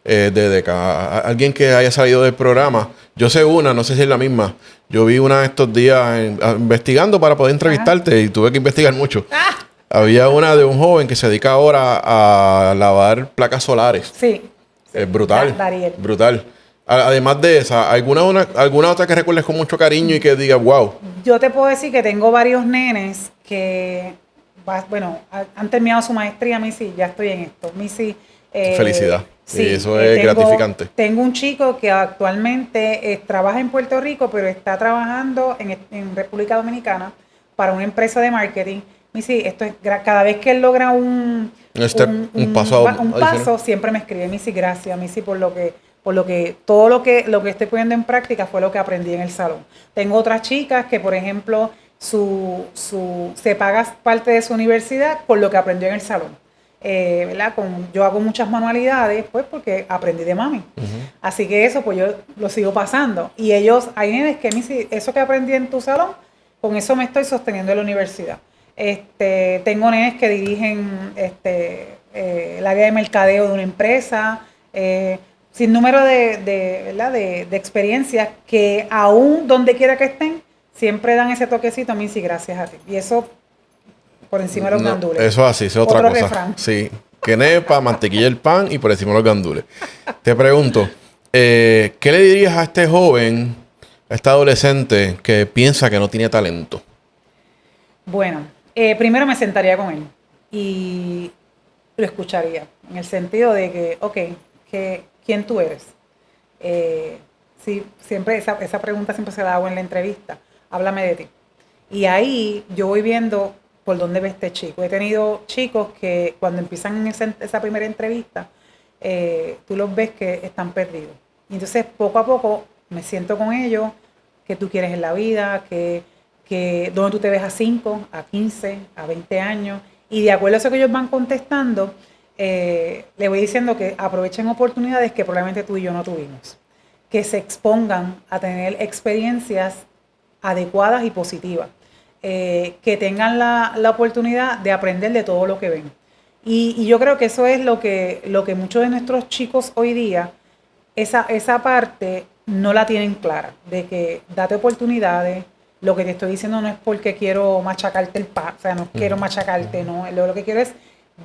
de DECA? Alguien que haya salido del programa. Yo sé una, no sé si es la misma. Yo vi una de estos días investigando para poder entrevistarte y tuve que investigar mucho. Había una de un joven que se dedica ahora a lavar placas solares. Sí. Es brutal. Dariel. Brutal. Además de esa, ¿alguna otra que recuerdes con mucho cariño y que digas, wow? Yo te puedo decir que tengo varios nenes que, bueno, han terminado su maestría. Missy, ya estoy en esto. Missy. Felicidad. Sí, Y eso es gratificante. Tengo un chico que actualmente trabaja en Puerto Rico, pero está trabajando en República Dominicana para una empresa de marketing. Missy, esto es cada vez que él logra un paso, siempre me escribe: Missy, gracias, Missy, por lo que todo lo que estoy poniendo en práctica fue lo que aprendí en el salón. Tengo otras chicas que, por ejemplo, se paga parte de su universidad por lo que aprendió en el salón. ¿Verdad? Yo hago muchas manualidades, pues, porque aprendí de mami. Así que eso, pues, yo lo sigo pasando. Y hay nenes que Missy, eso que aprendí en tu salón, con eso me estoy sosteniendo en la universidad. Tengo nenes que dirigen el área de mercadeo de una empresa, sin número de experiencias que aún donde quiera que estén, siempre dan ese toquecito: Missy, gracias a ti. Y eso por encima de los gandules. Eso así, es otra cosa. Refrán. Sí, quenepa, mantequilla el pan y por encima de los gandules. Te pregunto, ¿qué le dirías a este joven, a este adolescente que piensa que no tiene talento? Bueno, primero me sentaría con él y lo escucharía, en el sentido de que, ok, ¿quién tú eres? Sí, siempre esa pregunta siempre se la hago en la entrevista: háblame de ti. Y ahí yo voy viendo por dónde ve este chico. He tenido chicos que cuando empiezan esa primera entrevista, tú los ves que están perdidos. Y entonces poco a poco me siento con ellos: qué tú quieres en la vida, dónde tú te ves a 5, a 15, a 20 años. Y de acuerdo a eso que ellos van contestando, le voy diciendo que aprovechen oportunidades que probablemente tú y yo no tuvimos. Que se expongan a tener experiencias adecuadas y positivas. Que tengan la oportunidad de aprender de todo lo que ven. Y yo creo que eso es lo que muchos de nuestros chicos hoy día, esa parte no la tienen clara, de que date oportunidades. Lo que te estoy diciendo no es porque quiero machacarte el pan, o sea, no quiero machacarte, no. Lo que quiero es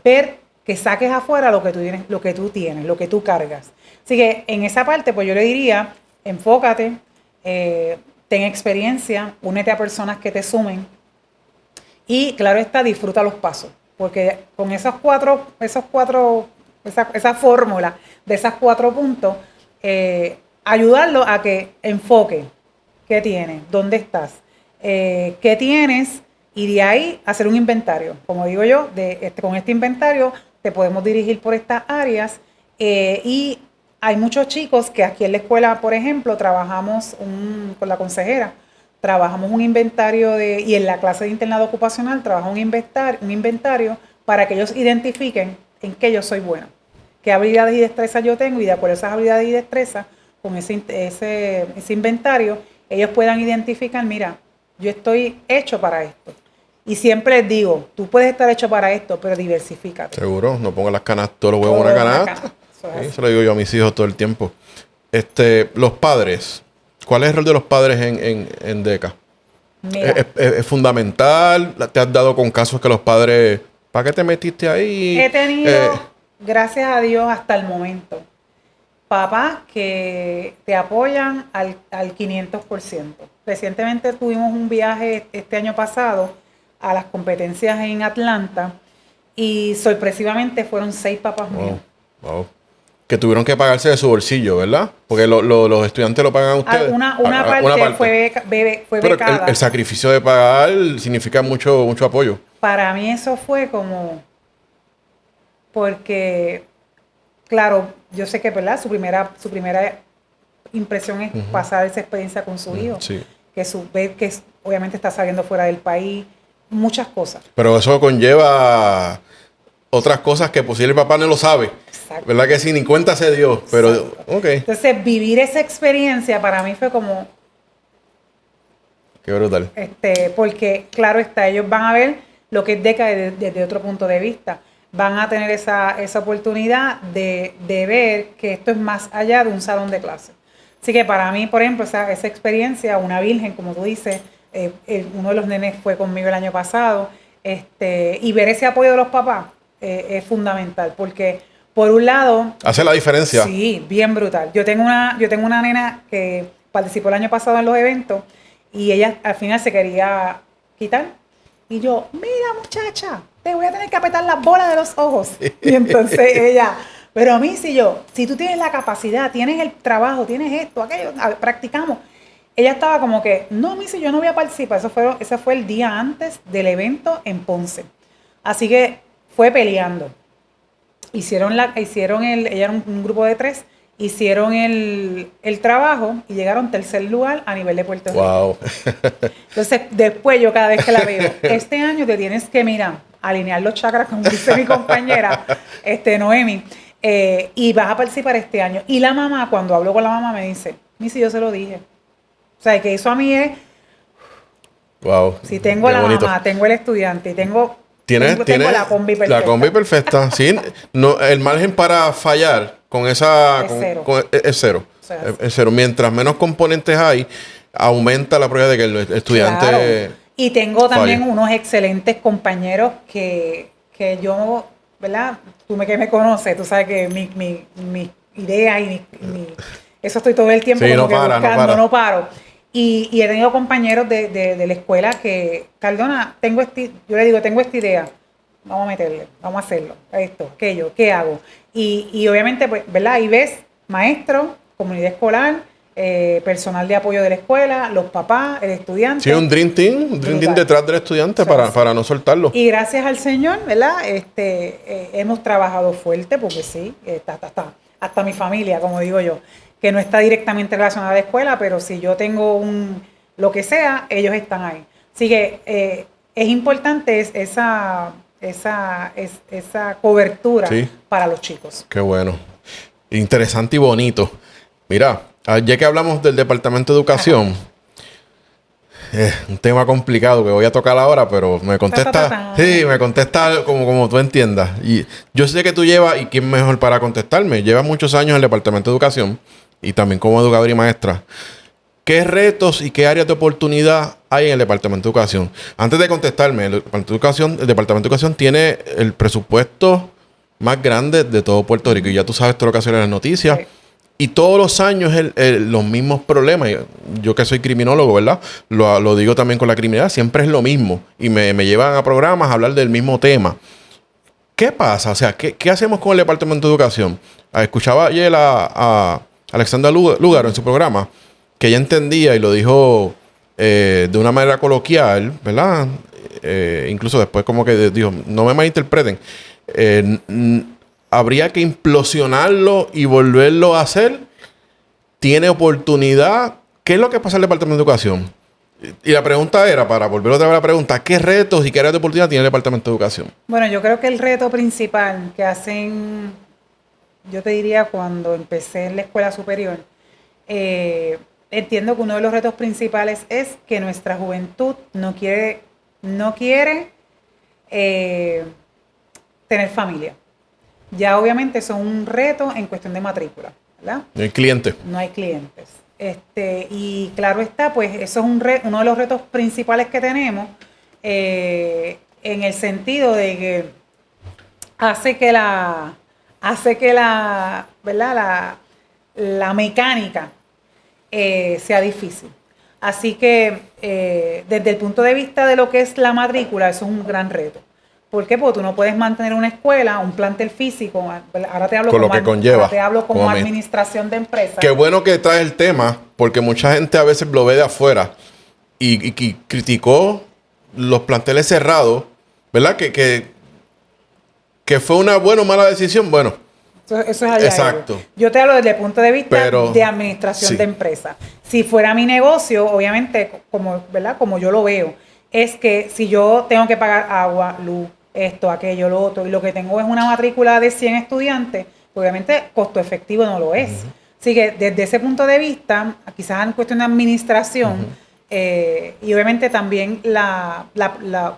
ver que saques afuera lo que tú tienes, lo que tú cargas. Así que en esa parte, pues yo le diría: enfócate, ten experiencia, únete a personas que te sumen y, claro está, disfruta los pasos, porque con esa fórmula de esos 4 puntos, ayudarlo a que enfoque qué tienes, dónde estás, qué tienes, y de ahí hacer un inventario. Como digo yo, con este inventario te podemos dirigir por estas áreas. Y hay muchos chicos que aquí en la escuela, por ejemplo, trabajamos con la consejera, trabajamos un inventario y en la clase de internado ocupacional trabajamos un inventario para que ellos identifiquen en qué yo soy bueno, qué habilidades y destrezas yo tengo, y de acuerdo a esas habilidades y destrezas, con ese inventario, ellos puedan identificar: mira, yo estoy hecho para esto. Y siempre les digo: tú puedes estar hecho para esto, pero diversifícate. Seguro, no pongas todos los huevos en una canasta. Sí, se lo digo yo a mis hijos todo el tiempo. Los padres, ¿cuál es el rol de los padres en DECA? Mira, ¿Es fundamental? ¿Te has dado con casos que los padres, ¿para qué te metiste ahí? he tenido, gracias a Dios, hasta el momento, papás que te apoyan al 500%. Recientemente tuvimos un viaje este año pasado a las competencias en Atlanta y sorpresivamente fueron 6 papás míos. Wow. Que tuvieron que pagarse de su bolsillo, ¿verdad? Porque los estudiantes lo pagan a ustedes. Una parte fue Pero becada. el sacrificio de pagar significa mucho apoyo. Para mí eso fue como... Porque, claro, yo sé que, ¿verdad? Su primera impresión es pasar esa experiencia con su hijo. Sí. Ver que obviamente está saliendo fuera del país. Muchas cosas. Pero eso conlleva otras cosas que posible el papá no lo sabe. Exacto. ¿Verdad que sí? Ni cuenta se dio. Pero, exacto. ok. Entonces, vivir esa experiencia para mí fue como... Qué brutal. Porque, claro está, ellos van a ver lo que es DECA desde otro punto de vista. van a tener esa oportunidad de ver que esto es más allá de un salón de clase. Así que para mí, por ejemplo, esa experiencia, una virgen, como tú dices, uno de los nenes fue conmigo el año pasado, y ver ese apoyo de los papás es fundamental, porque por un lado... Hace la diferencia. Sí, bien brutal. Yo tengo una nena que participó el año pasado en los eventos y ella al final se quería quitar. Y yo, mira muchacha, te voy a tener que apretar las bolas de los ojos. Y entonces ella, pero a mí si tú tienes la capacidad, tienes el trabajo, tienes esto, aquello, practicamos. Ella estaba como que, no, Missy, yo no voy a participar. Ese fue el día antes del evento en Ponce. Así que fue peleando. Ella era un grupo de 3, hicieron el trabajo y llegaron tercer lugar a nivel de Puerto Rico. Wow. Entonces, después yo cada vez que la veo, este año te tienes que, alinear los chakras, como dice mi compañera, Noemi, y vas a participar este año. Y la mamá, cuando hablo con la mamá, me dice, Missy, yo se lo dije. O sea, que eso a mí es... Wow. Si tengo la mamá, tengo el estudiante y tengo la combi perfecta. La combi perfecta, sí. No, el margen para fallar con esa... Es cero. Es cero. Mientras menos componentes hay, aumenta la probabilidad de que el estudiante... Claro. Y tengo también unos excelentes compañeros que yo, ¿verdad? Tú que me conoces, tú sabes que mi idea y eso estoy todo el tiempo sí, como que buscando, no paro. Y he tenido compañeros de la escuela que, Cardona, yo le digo, tengo esta idea, vamos a meterle, vamos a hacerlo, esto, aquello, ¿qué hago? Y obviamente, pues, ¿verdad? Y ves maestros, comunidad escolar, personal de apoyo de la escuela, los papás, el estudiante. Sí, un dream team detrás del estudiante para no soltarlo. Y gracias al Señor, ¿verdad? Hemos trabajado fuerte, porque sí, hasta mi familia, como digo yo, que no está directamente relacionada a la escuela, pero si yo tengo lo que sea, ellos están ahí. Así que es importante esa cobertura para los chicos. Qué bueno. Interesante y bonito. Mira, ya que hablamos del Departamento de Educación, un tema complicado que voy a tocar ahora, pero me contesta... Sí, me contesta como tú entiendas. Y yo sé que tú llevas, y quién mejor para contestarme, llevas muchos años en el Departamento de Educación y también como educadora y maestra. ¿Qué retos y qué áreas de oportunidad hay en el Departamento de Educación? Antes de contestarme, el Departamento de Educación tiene el presupuesto más grande de todo Puerto Rico. Y ya tú sabes todo lo que hace en las noticias. Sí. Y todos los años los mismos problemas. Yo que soy criminólogo, ¿verdad? Lo digo también con la criminalidad. Siempre es lo mismo. Y me llevan a programas a hablar del mismo tema. ¿Qué pasa? O sea, ¿qué hacemos con el Departamento de Educación? Escuchaba ayer a Alexandra Lúgaro en su programa, que ella entendía y lo dijo de una manera coloquial, ¿verdad? Incluso después como que dijo, no me malinterpreten. Habría que implosionarlo y volverlo a hacer. ¿Tiene oportunidad? ¿Qué es lo que pasa en el Departamento de Educación? Y la pregunta era, para volver otra vez a la pregunta, ¿qué retos y qué áreas de oportunidad tiene el Departamento de Educación? Bueno, yo creo que el reto principal que hacen, yo te diría cuando empecé en la escuela superior, entiendo que uno de los retos principales es que nuestra juventud no quiere tener familia. Ya obviamente eso es un reto en cuestión de matrícula, ¿verdad? No hay clientes. No hay clientes. Y claro está, pues eso es uno de los retos principales que tenemos, en el sentido de que hace que la ¿verdad? La mecánica sea difícil. Así que desde el punto de vista de lo que es la matrícula, eso es un gran reto. ¿Por qué? Porque tú no puedes mantener una escuela, un plantel físico. Ahora te hablo con lo que conlleva. Ahora te hablo como administración de empresas. Qué bueno que traes el tema, porque mucha gente a veces lo ve de afuera y criticó los planteles cerrados, ¿verdad? Que fue una buena o mala decisión. Bueno, eso es allá. Exacto. Yo te hablo desde el punto de vista de administración de empresas. Si fuera mi negocio, obviamente, ¿verdad? Como yo lo veo, es que si yo tengo que pagar agua, luz, esto, aquello, lo otro, y lo que tengo es una matrícula de 100 estudiantes, obviamente costo efectivo no lo es. Así que desde ese punto de vista, quizás en cuestión de administración, y obviamente también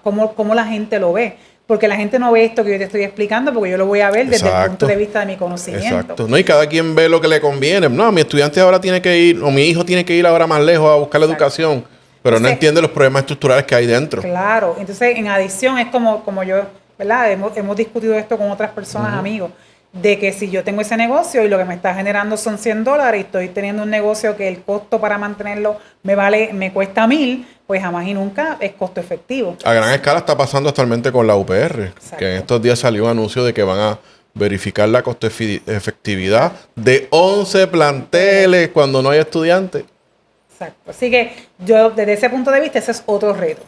cómo la gente lo ve. porque la gente no ve esto que yo te estoy explicando, porque yo lo voy a ver desde el punto de vista de mi conocimiento. Exacto. No, y cada quien ve lo que le conviene. No, mi estudiante ahora tiene que ir, o mi hijo tiene que ir ahora más lejos a buscar la educación, pero entonces, no entiende los problemas estructurales que hay dentro. Claro. Entonces, en adición, es como yo, ¿verdad? Hemos discutido esto con otras personas, amigos, de que si yo tengo ese negocio y lo que me está generando son $100 y estoy teniendo un negocio que el costo para mantenerlo me cuesta 1,000, pues jamás y nunca es costo efectivo. A gran escala está pasando actualmente con la UPR, exacto, que en estos días salió un anuncio de que van a verificar la costo efectividad de 11 planteles cuando no hay estudiantes. Exacto. Así que yo, desde ese punto de vista, ese es otro reto.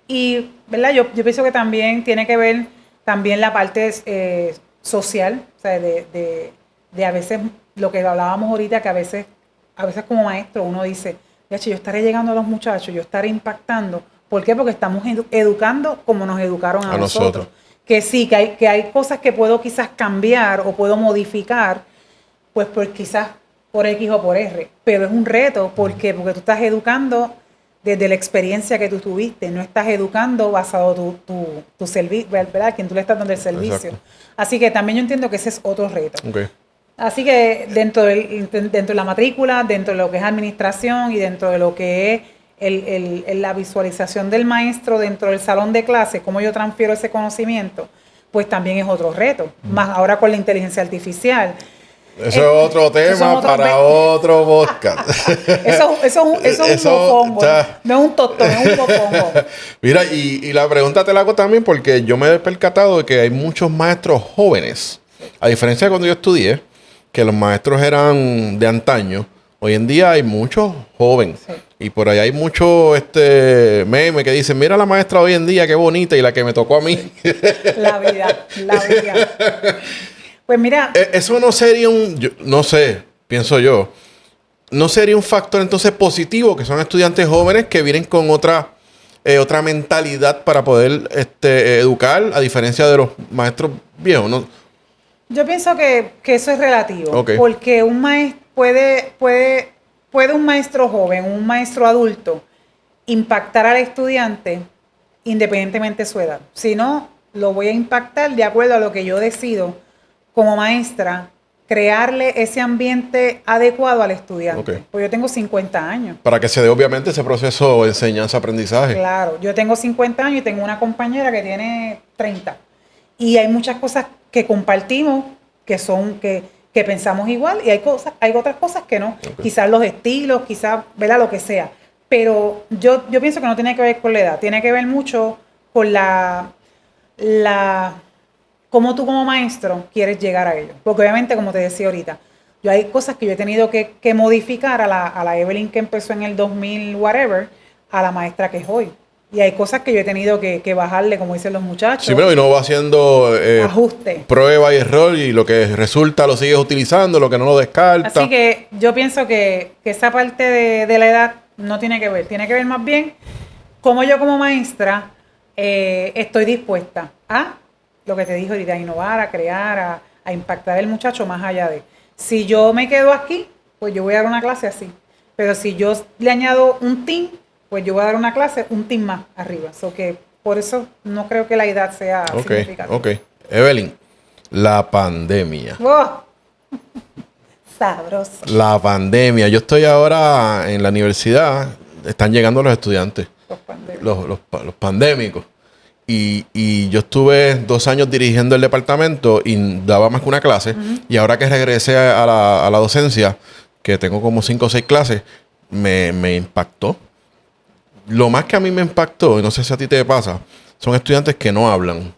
Y, ¿verdad? Yo pienso que también tiene que ver también la parte social, o sea, de a veces lo que hablábamos ahorita, que a veces como maestro uno dice, yo estaré llegando a los muchachos, yo estaré impactando. ¿Por qué? Porque estamos educando como nos educaron a nosotros. Que sí, que hay cosas que puedo quizás cambiar o puedo modificar, pues quizás por X o por R. Pero es un reto, ¿por qué? Porque tú estás educando desde la experiencia que tú tuviste, no estás educando basado tu servicio, ¿verdad? Quien tú le estás dando el servicio. Exacto. Así que también yo entiendo que ese es otro reto. Okay. Así que dentro de la matrícula, dentro de lo que es administración y dentro de lo que es la visualización del maestro dentro del salón de clase, cómo yo transfiero ese conocimiento, pues también es otro reto. Más ahora con la inteligencia artificial. Eso es otro tema para otro podcast. Eso es un bofongo. No es un tostón, es un bofongo. Mira, y la pregunta te la hago también porque yo me he percatado de que hay muchos maestros jóvenes. A diferencia de cuando yo estudié, que los maestros eran de antaño, hoy en día hay muchos jóvenes. Sí. Y por ahí hay muchos memes que dicen, mira la maestra hoy en día, qué bonita, y la que me tocó a mí. La vida. Pues mira. Eso no sería no sé, pienso yo, no sería un factor entonces positivo, que son estudiantes jóvenes que vienen con otra mentalidad para poder educar, a diferencia de los maestros viejos, ¿no? Yo pienso que eso es relativo, porque un maestro puede un maestro joven, un maestro adulto, impactar al estudiante independientemente de su edad. Si no, lo voy a impactar de acuerdo a lo que yo decido como maestra, crearle ese ambiente adecuado al estudiante. Pues yo tengo 50 años. Para que se dé obviamente ese proceso de enseñanza-aprendizaje. Claro, yo tengo 50 años y tengo una compañera que tiene 30. Y hay muchas cosas que compartimos, que pensamos igual, y hay otras cosas que no. Quizás los estilos, quizás, ¿verdad? Lo que sea. Pero yo pienso que no tiene que ver con la edad, tiene que ver mucho con cómo tú como maestro quieres llegar a ello. Porque obviamente, como te decía ahorita, hay cosas que yo he tenido que modificar a la Evelyn que empezó en el 2000 whatever, a la maestra que es hoy. Y hay cosas que yo he tenido que bajarle, como dicen los muchachos. Sí, pero y no va haciendo ajuste, prueba y error, y lo que resulta lo sigues utilizando, lo que no lo descarta. Así que yo pienso que esa parte de la edad no tiene que ver. Tiene que ver más bien cómo yo como maestra estoy dispuesta a lo que te dije ahorita, a innovar, a crear, a impactar al muchacho más allá de. Si yo me quedo aquí, pues yo voy a dar una clase así. Pero si yo le añado un team, pues yo voy a dar una clase, un team más arriba. So que por eso no creo que la edad sea significativa. Ok. Evelyn, la pandemia. ¡Oh! Sabroso. La pandemia. Yo estoy ahora en la universidad, están llegando los estudiantes. Los pandémicos. Y yo estuve 2 años dirigiendo el departamento y daba más que una clase. Y ahora que regresé a la docencia, que tengo como 5 o 6 clases, me impactó. Lo más que a mí me impactó, y no sé si a ti te pasa, son estudiantes que no hablan.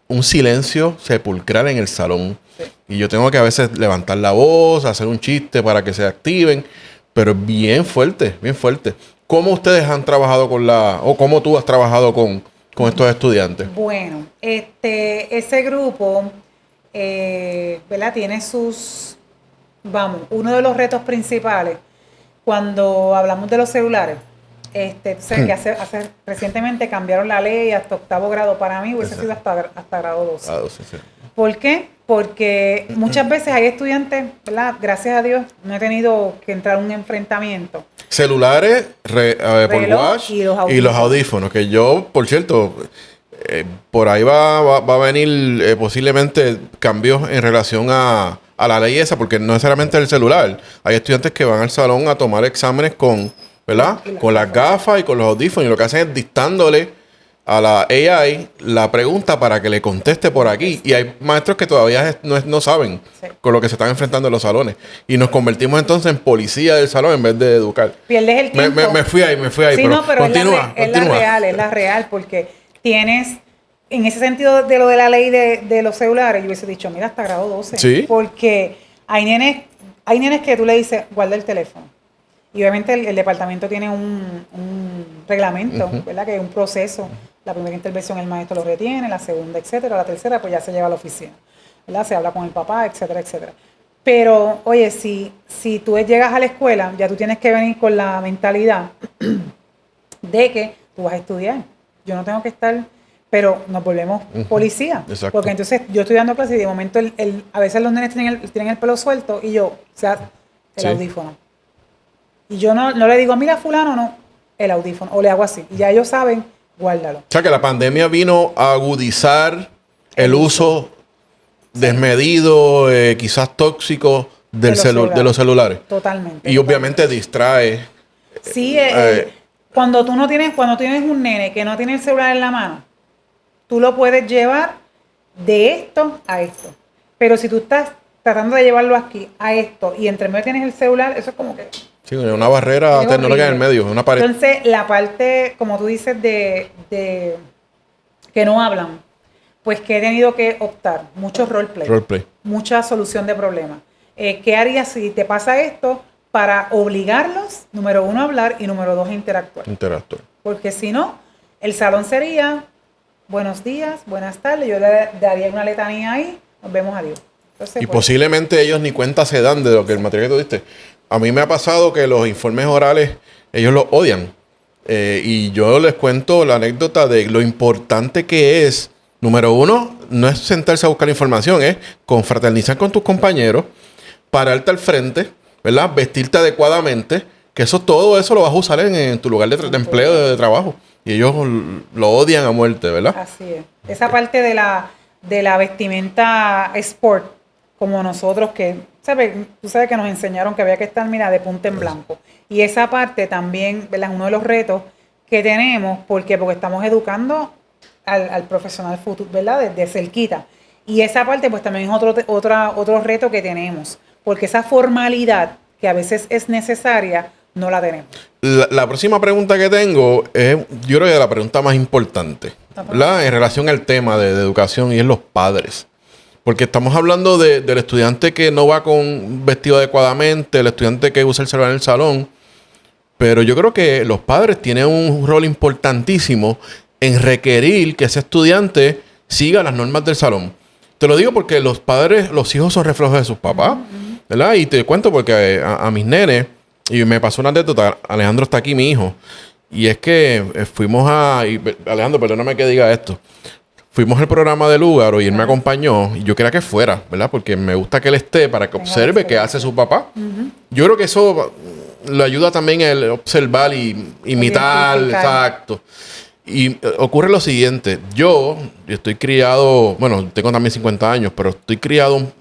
Un silencio sepulcral en el salón. Sí. Y yo tengo que a veces levantar la voz, hacer un chiste para que se activen. Pero es bien fuerte, bien fuerte. ¿Cómo ustedes han trabajado o cómo tú has trabajado con estos estudiantes? Bueno, ese grupo, ¿verdad? Tiene uno de los retos principales cuando hablamos de los celulares. Que recientemente cambiaron la ley hasta 8º grado. Para mí hubiese sido hasta grado 12. Sí. ¿Por qué? Porque muchas veces hay estudiantes, ¿verdad? Gracias a Dios no he tenido que entrar en un enfrentamiento. Celulares, por watch y los audífonos. Que yo, por cierto, por ahí va a venir posiblemente cambios en relación a la ley esa, porque no necesariamente el celular. Hay estudiantes que van al salón a tomar exámenes ¿verdad? Con las gafas y con los audífonos, y lo que hacen es dictándole a la AI la pregunta para que le conteste por aquí. Y hay maestros que todavía no saben con lo que se están enfrentando en los salones. Y nos convertimos entonces en policía del salón en vez de educar. Pierdes el tiempo. Me fui ahí. Sí, no, pero continúa. Es la real, porque tienes, en ese sentido de lo de la ley de los celulares, yo hubiese dicho, mira, hasta grado 12. ¿Sí? Porque hay nenes que tú le dices, guarda el teléfono. Y obviamente el departamento tiene un reglamento, ¿verdad? Que es un proceso. La primera intervención el maestro lo retiene, la segunda, etcétera. La tercera, pues ya se lleva a la oficina, ¿verdad? Se habla con el papá, etcétera, etcétera. Pero, oye, si tú llegas a la escuela, ya tú tienes que venir con la mentalidad de que tú vas a estudiar. Yo no tengo que estar, pero nos volvemos policía. Exacto. Porque entonces yo estoy dando clases y de momento a veces los nenes tienen el pelo suelto y yo, o sea, el audífono. Y yo no le digo, mira, fulano, no, el audífono. O le hago así. Y ya ellos saben, guárdalo. O sea, que la pandemia vino a agudizar el uso desmedido, quizás tóxico de los celulares. Totalmente. Y obviamente distrae. Sí, cuando tienes un nene que no tiene el celular en la mano, tú lo puedes llevar de esto a esto. Pero si tú estás tratando de llevarlo aquí a esto y entre medio tienes el celular, eso es como que... Sí, una barrera tecnológica en el medio, una pared. Entonces, la parte, como tú dices, de que no hablan, pues que he tenido que optar, mucho roleplay. Mucha solución de problemas. ¿Qué harías si te pasa esto para obligarlos, número 1, a hablar y número 2, a interactuar? Porque si no, el salón sería, buenos días, buenas tardes, yo le daría una letanía ahí, nos vemos, adiós. Entonces, y posiblemente ellos ni cuenta se dan de lo que el material que tú diste. A mí me ha pasado que los informes orales, ellos los odian. Y yo les cuento la anécdota de lo importante que es. Número 1, no es sentarse a buscar información, es confraternizar con tus compañeros, pararte al frente, ¿verdad? Vestirte adecuadamente, que todo eso lo vas a usar en tu lugar de empleo, de trabajo. Y ellos lo odian a muerte, ¿verdad? Así es. Esa parte de la vestimenta sport, como nosotros que, tú sabes que nos enseñaron que había que estar, mira, de punta en blanco. Y esa parte también, ¿verdad? Es uno de los retos que tenemos. ¿Por qué? Porque estamos educando al profesional futuro, ¿verdad? De cerquita. Y esa parte, pues también es otro reto que tenemos. Porque esa formalidad que a veces es necesaria, no la tenemos. La próxima pregunta que tengo es, yo creo que la pregunta más importante, ¿verdad? En relación al tema de educación, y es los padres. Porque estamos hablando del estudiante que no va con vestido adecuadamente, el estudiante que usa el celular en el salón. Pero yo creo que los padres tienen un rol importantísimo en requerir que ese estudiante siga las normas del salón. Te lo digo porque los hijos son reflejos de sus papás, ¿verdad? Y te cuento porque a mis nenes, y me pasó una anécdota, Alejandro está aquí, mi hijo, y es que fuimos Alejandro, perdóname que diga esto. Fuimos al programa de Lúgaro y él me acompañó y yo quería que fuera, ¿verdad? Porque me gusta que él esté para que observe qué hace su papá. Yo creo que eso le ayuda también a observar y imitar, exacto. Y ocurre lo siguiente, yo estoy criado, bueno, tengo también 50 años, pero estoy criado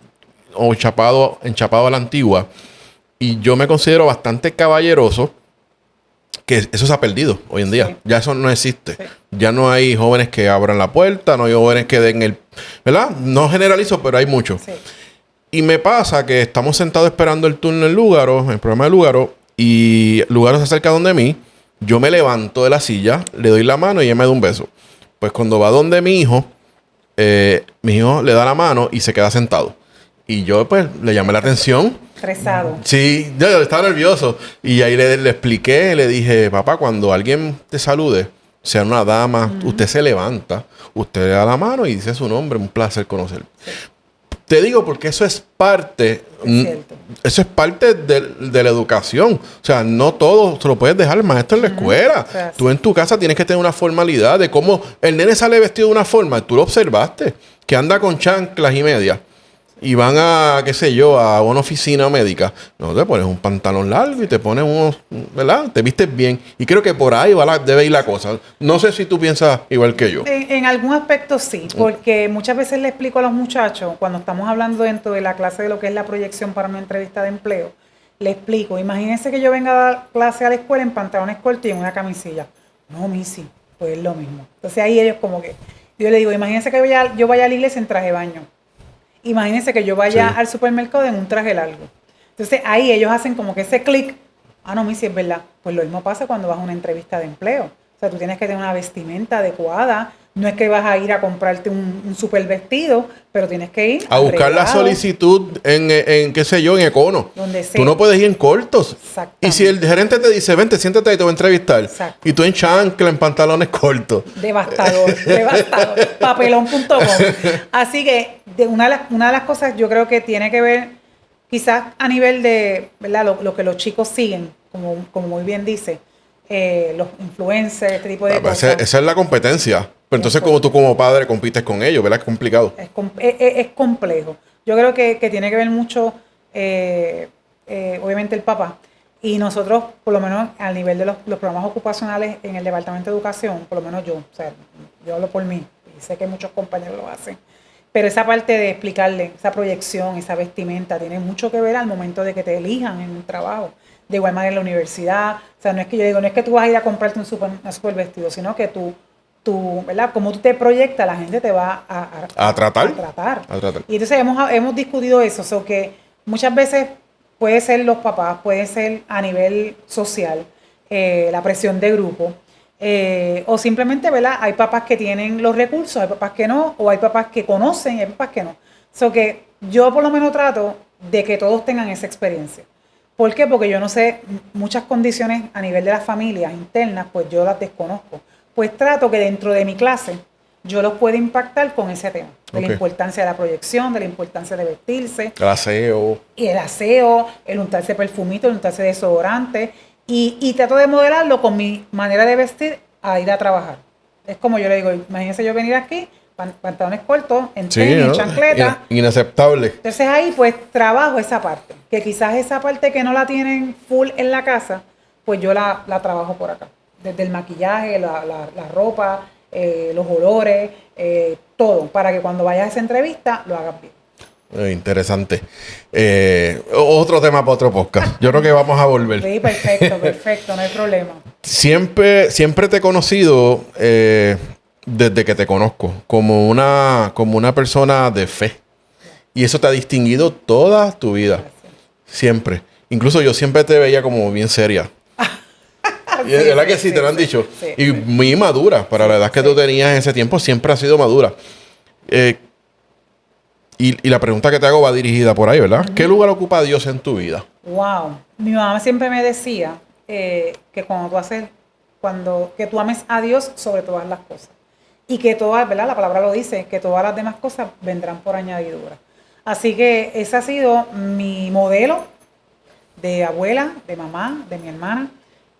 o enchapado a la antigua y yo me considero bastante caballeroso. Que eso se ha perdido hoy en día. Sí. Ya eso no existe. Sí. Ya no hay jóvenes que abran la puerta, no hay jóvenes que den el... ¿Verdad? No generalizo, pero hay muchos. Sí. Y me pasa que estamos sentados esperando el turno en Lúgaro, en el programa de Lúgaro, y Lúgaro se acerca donde mí, yo me levanto de la silla, le doy la mano y ella me da un beso. Pues cuando va donde mi hijo le da la mano y se queda sentado. Y yo pues le llamé la atención. Estresado. Sí, yo estaba nervioso. Y ahí le expliqué, le dije, papá, cuando alguien te salude, sea una dama, usted se levanta, usted le da la mano y dice su nombre, un placer conocerlo. Sí. Te digo porque eso es parte, eso es parte de la educación. O sea, no todo se lo puedes dejar al maestro en la escuela. O sea, tú en tu casa tienes que tener una formalidad de cómo el nene sale vestido de una forma. Tú lo observaste, que anda con chanclas y medias. y van a, qué sé yo, a una oficina médica, no te pones un pantalón largo y te pones unos, ¿verdad? Te vistes bien. Y creo que por ahí debe ir la cosa. No sé si tú piensas igual que yo. En algún aspecto sí, porque muchas veces le explico a los muchachos, cuando estamos hablando dentro de la clase de lo que es la proyección para una entrevista de empleo, le explico, imagínense que yo venga a dar clase a la escuela en pantalones cortos y en una camisilla. No, Missy, pues es lo mismo. Entonces ahí ellos como que, yo le digo, imagínense que yo vaya a la iglesia en traje de baño. Imagínense que yo vaya al supermercado en un traje largo. Entonces ahí ellos hacen como que ese clic. Ah, no, Missy, es verdad. Pues lo mismo pasa cuando vas a una entrevista de empleo. O sea, tú tienes que tener una vestimenta adecuada. No es que vas a ir a comprarte un super vestido, pero tienes que ir a buscar la solicitud en qué sé yo, en Econo. Donde sea. Tú no puedes ir en cortos. Y si el gerente te dice, vente, siéntate y te voy a entrevistar. Exacto. Y tú en chancla, en pantalones cortos. Devastador, devastador. Papelón.com. Así que una de las cosas yo creo que tiene que ver quizás a nivel de, ¿verdad? Lo que los chicos siguen, como muy bien dice, los influencers, este tipo de cosas. Esa es la competencia. Pero entonces, como tú como padre compites con ellos, ¿verdad? Es complicado. Es complejo. Yo creo que tiene que ver mucho, obviamente, el papá. Y nosotros, por lo menos, al nivel de los programas ocupacionales en el Departamento de Educación, por lo menos yo, o sea, yo hablo por mí, y sé que muchos compañeros lo hacen, pero esa parte de explicarle, esa proyección, esa vestimenta, tiene mucho que ver al momento de que te elijan en un trabajo. De igual manera en la universidad, o sea, no es que yo digo, no es que tú vas a ir a comprarte un super vestido, sino que tú, ¿verdad? Como tú te proyectas, la gente te va a tratar. Y entonces hemos discutido eso, so que muchas veces puede ser los papás, puede ser a nivel social, la presión de grupo, o simplemente, ¿verdad? Hay papás que tienen los recursos, hay papás que no, o hay papás que conocen y hay papás que no. So que yo por lo menos trato de que todos tengan esa experiencia. ¿Por qué? Porque yo no sé muchas condiciones a nivel de las familias internas, pues yo las desconozco. Pues trato que dentro de mi clase yo los pueda impactar con ese tema, de la importancia de la proyección, de la importancia de vestirse. El aseo. Y el aseo, el untarse perfumito, el untarse desodorante. Y trato de modelarlo con mi manera de vestir a ir a trabajar. Es como yo le digo, imagínense yo venir aquí, pantalones cortos, en tenis, en chancleta. Inaceptable. Entonces ahí pues trabajo esa parte, que quizás esa parte que no la tienen full en la casa, pues yo la trabajo por acá. Desde el maquillaje, la ropa, los olores, todo, para que cuando vayas a esa entrevista lo hagas bien. Interesante. Otro tema para otro podcast. Yo creo que vamos a volver. Sí, perfecto, no hay problema. Siempre te he conocido, desde que te conozco, como una persona de fe. Y eso te ha distinguido toda tu vida. Gracias. Siempre. Incluso yo siempre te veía como bien seria. Y es verdad que sí, te lo han dicho. Sí, y muy madura. Para la edad que tú tenías en ese tiempo, siempre has sido madura. Y la pregunta que te hago va dirigida por ahí, ¿verdad? ¿Qué lugar ocupa Dios en tu vida? Wow. Mi mamá siempre me decía que que tú ames a Dios sobre todas las cosas. Y que todas, ¿verdad? La palabra lo dice, que todas las demás cosas vendrán por añadidura. Así que ese ha sido mi modelo de abuela, de mamá, de mi hermana.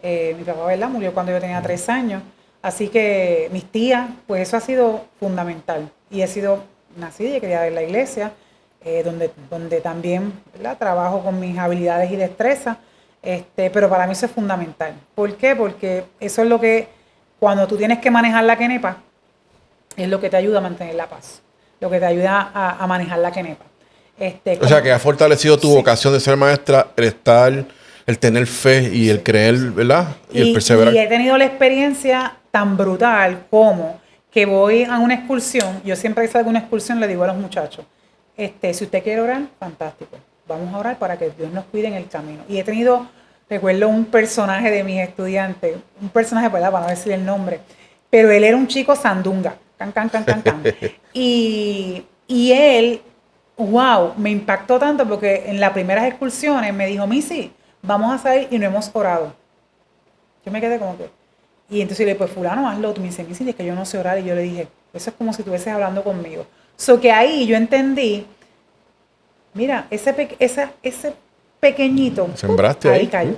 Mi papá, ¿verdad? Murió cuando yo tenía 3 años. Así que mis tías, pues eso ha sido fundamental. Y he sido nacida y criada en la iglesia, donde también, ¿verdad? Trabajo con mis habilidades y destrezas. Pero para mí eso es fundamental. ¿Por qué? Porque eso es lo que, cuando tú tienes que manejar la quenepa, es lo que te ayuda a mantener la paz. Lo que te ayuda a manejar la quenepa. O sea, que ha fortalecido tu vocación de ser maestra, el tener fe y el creer, ¿verdad? Y el perseverar. Y he tenido la experiencia tan brutal como que voy a una excursión. Yo siempre que salgo a una excursión le digo a los muchachos, si usted quiere orar, fantástico. Vamos a orar para que Dios nos cuide en el camino. Y he tenido, recuerdo un personaje de mis estudiantes, un personaje, ¿verdad? Para no decir el nombre, pero él era un chico sandunga, can. Y él, wow, me impactó tanto porque en las primeras excursiones me dijo, Missy, vamos a salir y no hemos orado. Yo me quedé como que... Y entonces yo le dije, pues fulano, hazlo. Tú me dices, Missy, es que yo no sé orar. Y yo le dije, eso es como si estuvieses hablando conmigo. So que ahí yo entendí, mira, ese pequeñito, sembraste ahí cayó.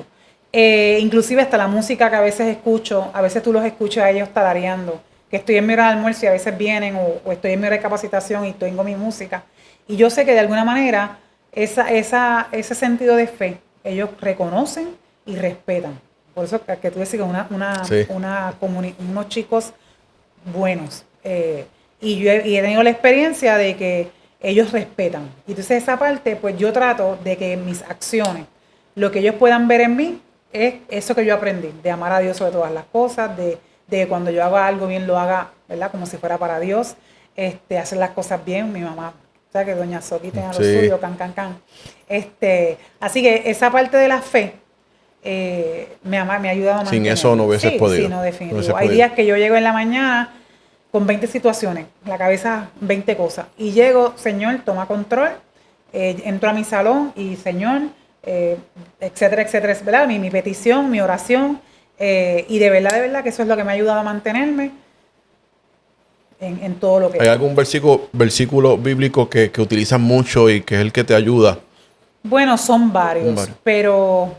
Inclusive hasta la música que a veces escucho, a veces tú los escuchas a ellos tarareando, que estoy en mi hora de almuerzo y a veces vienen, o estoy en mi hora de capacitación y tengo mi música. Y yo sé que de alguna manera ese sentido de fe, ellos reconocen y respetan. Por eso que tú decís que Sí. unos chicos buenos. Y yo he tenido la experiencia de que ellos respetan. Y entonces esa parte, pues yo trato de que mis acciones, lo que ellos puedan ver en mí, es eso que yo aprendí, de amar a Dios sobre todas las cosas, de que cuando yo haga algo bien lo haga, ¿verdad? Como si fuera para Dios, hacer las cosas bien. Mi mamá, o sea, que doña Soqui tenga lo Sí. suyo, can. Así que esa parte de la fe me ha ayudado a Sin mantenerme. eso no hubieses podido. Sí, no, definitivo. No hubieses Hay podido. días que yo llego en la mañana con 20 situaciones, la cabeza 20 cosas. Y llego, Señor, toma control, entro a mi salón y Señor, etcétera, etcétera, ¿verdad? Mi petición, mi oración, y de verdad que eso es lo que me ha ayudado a mantenerme en todo lo que ¿Hay hago. algún versículo bíblico que utilizas mucho y que es el que te ayuda? Bueno, son varios, Varios. pero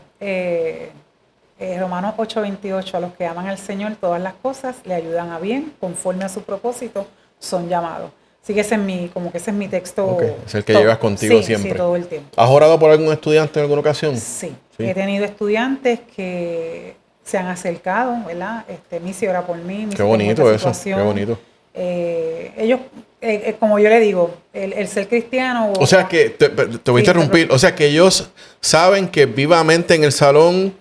Romanos 8:28, a los que aman al Señor todas las cosas le ayudan a bien, conforme a su propósito son llamados. Así que ese es mi texto. Ok, es el que llevas contigo siempre. Sí, todo el tiempo. ¿Has orado por algún estudiante en alguna ocasión? Sí, Sí. he tenido estudiantes que se han acercado, ¿verdad? Missy ora por mí, Missy, Qué tengo bonito esta eso, situación. qué bonito. Ellos, como yo le digo, el ser cristiano... O sea que, te voy a Sí, interrumpir, o sea que ellos saben que vivamente en el salón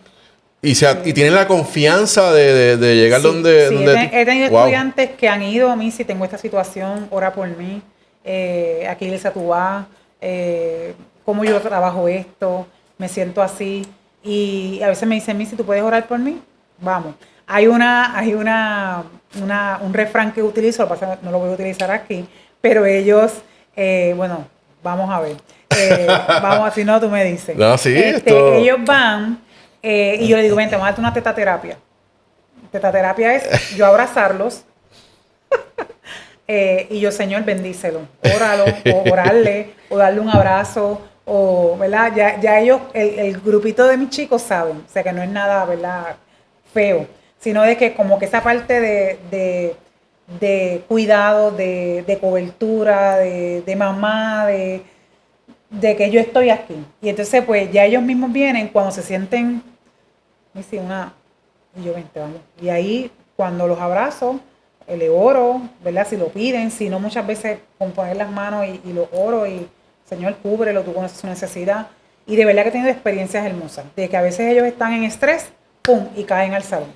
y tienen la confianza de llegar Sí, donde he tenido Wow. estudiantes que han ido a mí, si tengo esta situación, ora por mí, aquí Iglesia tú vas, cómo yo trabajo esto, me siento así, y a veces me dicen, Missy, ¿tú puedes orar por mí? Vamos. Hay un refrán que utilizo, lo que pasa es que no lo voy a utilizar aquí, pero ellos, bueno, vamos a ver, vamos, si no tú me dices. No, sí, esto... Ellos van, y yo le digo, vente, vamos a darte una tetaterapia. Tetaterapia es yo abrazarlos y yo, Señor, bendícelo, óralo, o orarle, o darle un abrazo, o, ¿verdad? Ya ellos, el grupito de mis chicos saben, o sea, que no es nada, ¿verdad?, feo, sino de que como que esa parte de cuidado, de cobertura, de mamá, de que yo estoy aquí. Y entonces, pues, ya ellos mismos vienen cuando se sienten, y yo, vente, vamos. Y ahí, cuando los abrazo, le oro, ¿verdad? Si lo piden, si no, muchas veces con poner las manos y lo oro y, Señor, cúbrelo, tú conoces su necesidad. Y de verdad que he tenido experiencias hermosas, de que a veces ellos están en estrés, ¡pum!, y caen al salón.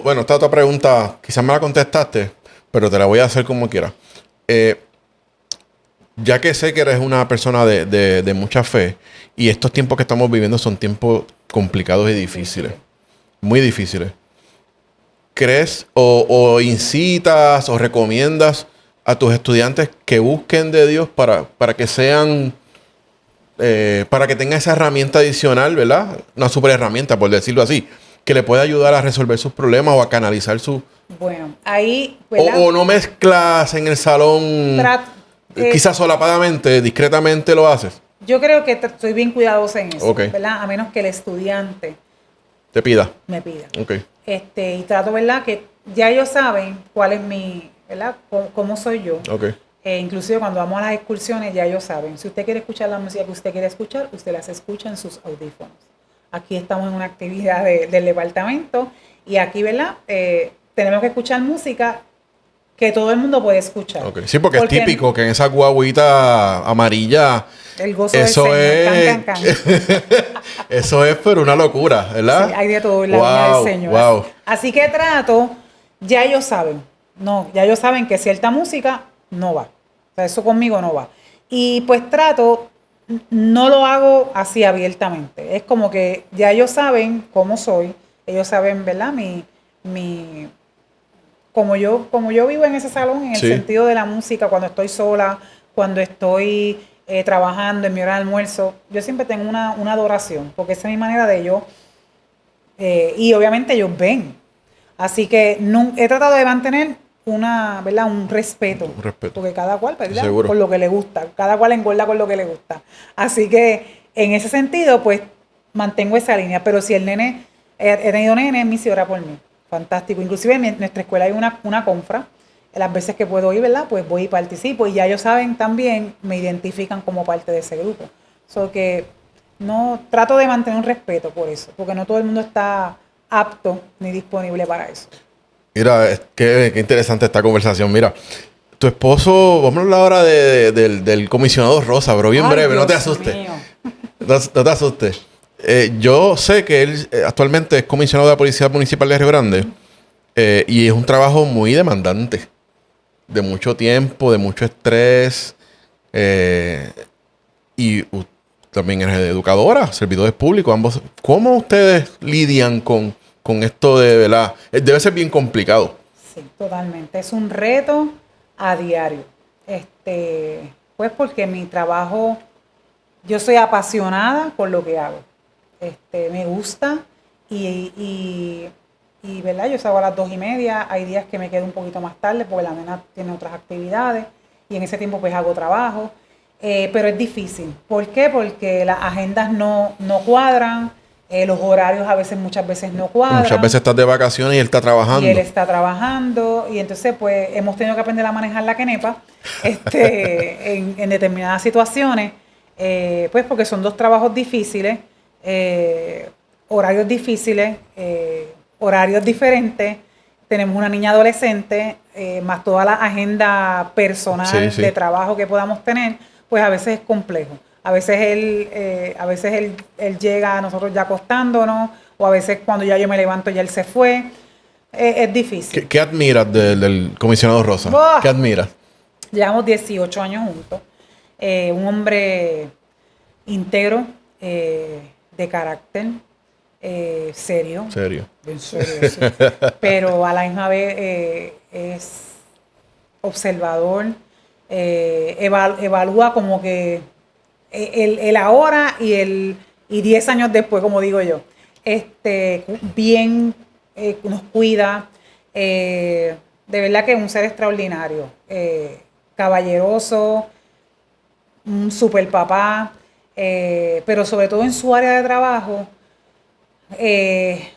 Bueno, esta otra pregunta, quizás me la contestaste, pero te la voy a hacer como quiera. Ya que sé que eres una persona de mucha fe y estos tiempos que estamos viviendo son tiempos complicados y difíciles, muy difíciles. ¿Crees o incitas o recomiendas a tus estudiantes que busquen de Dios para que sean, para que tengan esa herramienta adicional, ¿verdad? Una super herramienta, por decirlo así, que le pueda ayudar a resolver sus problemas o a canalizar su... Bueno, ahí, ¿verdad? O no mezclas en el salón, quizás solapadamente, discretamente lo haces. Yo creo que estoy bien cuidadosa en eso, Ok. ¿verdad? A menos que el estudiante Te pida. me pida. Ok. Y trato, ¿verdad?, que ya ellos saben cuál es mi, ¿verdad?, cómo soy yo. Ok. Inclusive cuando vamos a las excursiones, ya ellos saben. Si usted quiere escuchar la música que usted quiere escuchar, usted las escucha en sus audífonos. Aquí estamos en una actividad del departamento y aquí, ¿verdad?, tenemos que escuchar música que todo el mundo puede escuchar. Okay. Sí, porque es típico que en esa guaguita amarilla... El gozo eso del Señor. es... Can, can, can. Eso es pero una locura, ¿verdad? Sí, hay de todo en la viña del Señor. Wow. Así que trato, ya ellos saben. No, ya ellos saben que cierta música no va. O sea, eso conmigo no va. Y pues trato, no lo hago así abiertamente. Es como que ya ellos saben cómo soy. Ellos saben, ¿verdad? Como yo vivo en ese salón, en el sentido de la música, cuando estoy sola, cuando estoy trabajando en mi hora de almuerzo, yo siempre tengo una adoración, porque esa es mi manera de yo, y obviamente ellos ven. Así que he tratado de mantener ¿verdad?, un respeto. Porque cada cual, ¿verdad?, por lo que le gusta. Cada cual engorda con lo que le gusta. Así que en ese sentido, pues mantengo esa línea. Pero si el nene, he tenido nene, Missy ora por mí. Fantástico. Inclusive en nuestra escuela hay una confra las veces que puedo ir, ¿verdad? Pues voy y participo. Y ya ellos saben también, me identifican como parte de ese grupo. So que no trato de mantener un respeto por eso, porque no todo el mundo está apto ni disponible para eso. Mira, qué interesante esta conversación. Mira, tu esposo, vamos a hablar ahora del comisionado Rosa, pero bien breve, no te asustes. No te asustes. Yo sé que él actualmente es comisionado de la Policía Municipal de Río Grande y es un trabajo muy demandante, de mucho tiempo, de mucho estrés y también eres educadora, servidores públicos, ambos. ¿Cómo ustedes lidian con esto de verdad? Debe ser bien complicado. Sí, totalmente. Es un reto a diario. Pues porque mi trabajo, yo soy apasionada por lo que hago. Me gusta y ¿verdad? Yo salgo a las 2:30. Hay días que me quedo un poquito más tarde porque la nena tiene otras actividades y en ese tiempo pues hago trabajo. Pero es difícil. ¿Por qué? Porque las agendas no cuadran, los horarios muchas veces no cuadran. Muchas veces estás de vacaciones y él está trabajando. Y él está trabajando y entonces pues hemos tenido que aprender a manejar la quenepa en determinadas situaciones, pues porque son dos trabajos difíciles, horarios difíciles, horarios diferentes. Tenemos una niña adolescente, más toda la agenda personal de trabajo que podamos tener, pues a veces es complejo. A veces él llega a nosotros ya acostándonos, o a veces cuando ya yo me levanto ya él se fue. Es difícil. ¿Qué admiras del comisionado Rosa? ¡Oh! ¿Qué admiras? Llevamos 18 años juntos. Un hombre íntegro, de carácter, serio. En serio, sí. Pero a la misma vez es observador, evalúa como que el ahora y 10 años después, como digo yo. Bien, nos cuida. De verdad que es un ser extraordinario. Caballeroso, un super papá, pero sobre todo en su área de trabajo,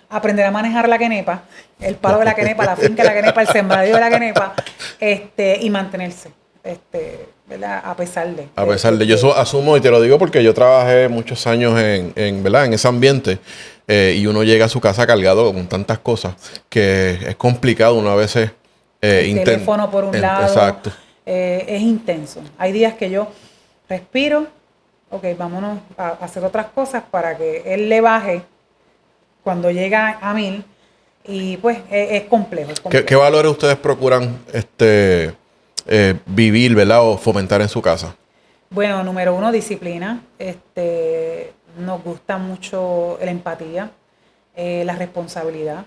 aprender a manejar la quenepa, el palo de la quenepa, la finca de la quenepa, el sembradío de la quenepa, y mantenerse, ¿verdad? A pesar de. Yo eso asumo y te lo digo porque yo trabajé muchos años ¿verdad? En ese ambiente y uno llega a su casa cargado con tantas cosas que es complicado uno a veces. El teléfono por un lado. Exacto. Es intenso. Hay días que yo respiro, ok, vámonos a hacer otras cosas para que él le baje cuando llega a 1000 y pues es complejo. ¿Qué valores ustedes procuran vivir, ¿verdad? O fomentar en su casa? Bueno, número 1, disciplina. Nos gusta mucho la empatía, la responsabilidad,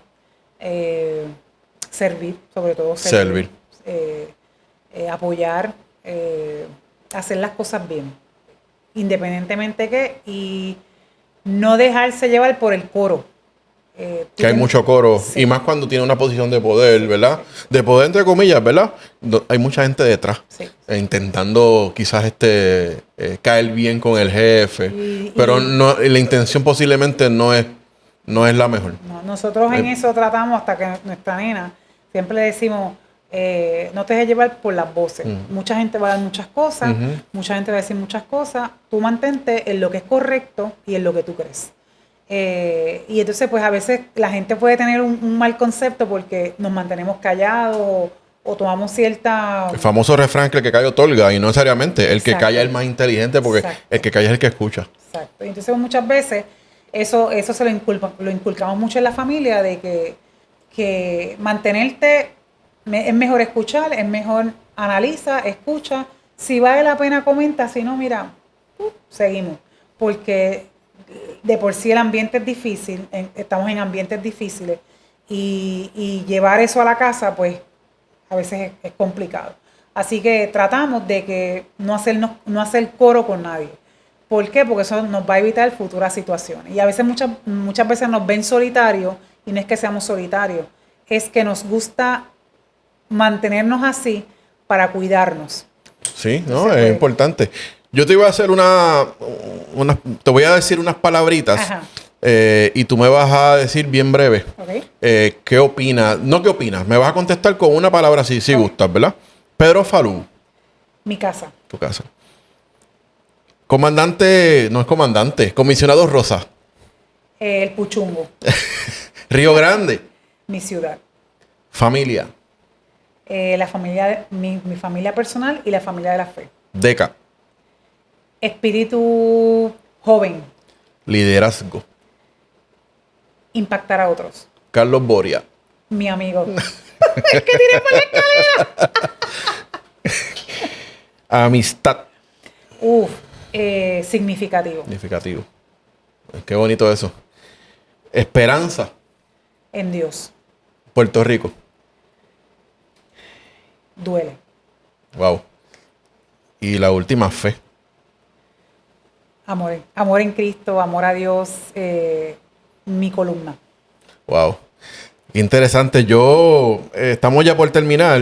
servir, sobre todo servir. Apoyar, hacer las cosas bien, independientemente y no dejarse llevar por el coro. Que hay mucho coro, sí. Y más cuando tiene una posición de poder, ¿verdad? De poder entre comillas, ¿verdad? Hay mucha gente detrás, intentando quizás caer bien con el jefe, pero no, la intención posiblemente no es la mejor. No, nosotros en eso tratamos hasta que nuestra nena, siempre le decimos, no te dejes llevar por las voces. Mucha gente va a dar muchas cosas, mucha gente va a decir muchas cosas, tú mantente en lo que es correcto y en lo que tú crees. Y entonces pues a veces la gente puede tener un mal concepto porque nos mantenemos callados o tomamos cierta... El famoso refrán que el que calla otorga, y no necesariamente el que calla es el más inteligente porque el que calla es el que escucha. Exacto. Y entonces muchas veces eso se lo inculcamos mucho en la familia, de que mantenerte es mejor escuchar, es mejor analiza, escucha, si vale la pena comenta, si no, mira, seguimos, porque de por sí el ambiente es difícil, estamos en ambientes difíciles y llevar eso a la casa pues a veces es complicado. Así que tratamos de que no hacer coro con nadie. ¿Por qué? Porque eso nos va a evitar futuras situaciones. Y a veces, muchas veces nos ven solitarios, y no es que seamos solitarios, es que nos gusta mantenernos así para cuidarnos. Sí, no, es importante. Yo te iba a hacer te voy a decir unas palabritas Y tú me vas a decir bien breve. Ok. ¿Qué opinas? No, ¿qué opinas? Me vas a contestar con una palabra si gustas, ¿verdad? Pedro Falú. Mi casa. Tu casa. Comandante, no es comandante, comisionado Rosa. El Puchungo. Río Grande. Mi ciudad. Familia. La familia, mi familia personal y la familia de la fe. Deca. Espíritu joven. Liderazgo. Impactar a otros. Carlos Boria. Mi amigo. Es que tiré por la escalera. Amistad. Significativo. Significativo. Qué bonito eso. Esperanza. En Dios. Puerto Rico. Duele. Wow. Y la última, fe. Amor en Cristo, amor a Dios, mi columna. Wow. Interesante. Estamos ya por terminar.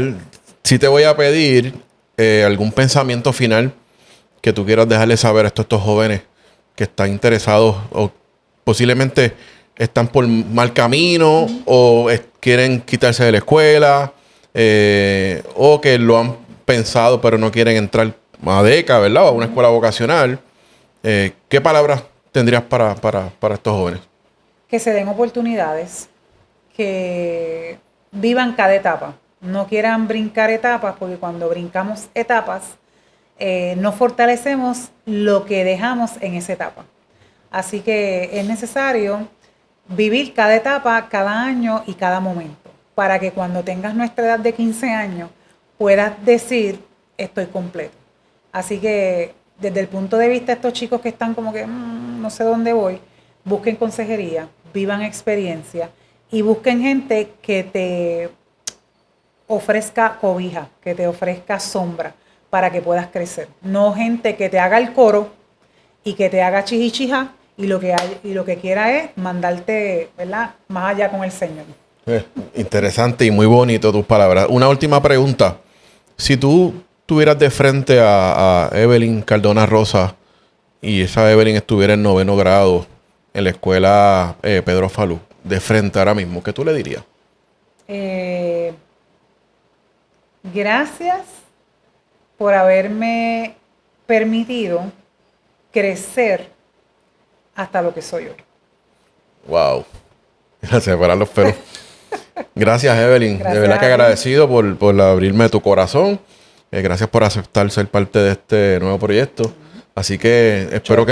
Sí te voy a pedir algún pensamiento final que tú quieras dejarle saber a estos jóvenes que están interesados o posiblemente están por mal camino o quieren quitarse de la escuela o que lo han pensado pero no quieren entrar a DECA, ¿verdad? O a una escuela vocacional. ¿Qué palabras tendrías para estos jóvenes? Que se den oportunidades, que vivan cada etapa, no quieran brincar etapas, porque cuando brincamos etapas, no fortalecemos lo que dejamos en esa etapa. Así que es necesario vivir cada etapa, cada año y cada momento, para que cuando tengas nuestra edad de 15 años, puedas decir, estoy completo. Así que desde el punto de vista de estos chicos que están como que no sé dónde voy, busquen consejería, vivan experiencia y busquen gente que te ofrezca cobija, que te ofrezca sombra para que puedas crecer. No gente que te haga el coro y que te haga chichichija y lo que quiera es mandarte, ¿verdad?, más allá con el Señor. Interesante y muy bonito tus palabras. Una última pregunta. Si tú tuvieras de frente a Evelyn Cardona Rosa y esa Evelyn estuviera en 9º grado en la escuela Pedro Falú, de frente ahora mismo, ¿qué tú le dirías? Gracias por haberme permitido crecer hasta lo que soy hoy. Wow. Gracias por los pelos. Gracias, Evelyn. Gracias, de verdad que agradecido por abrirme tu corazón. Gracias por aceptar ser parte de este nuevo proyecto. Así que espero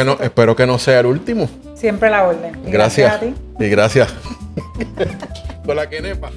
que no sea el último. Siempre la orden. Gracias. A ti. Y gracias. Con la quenepa.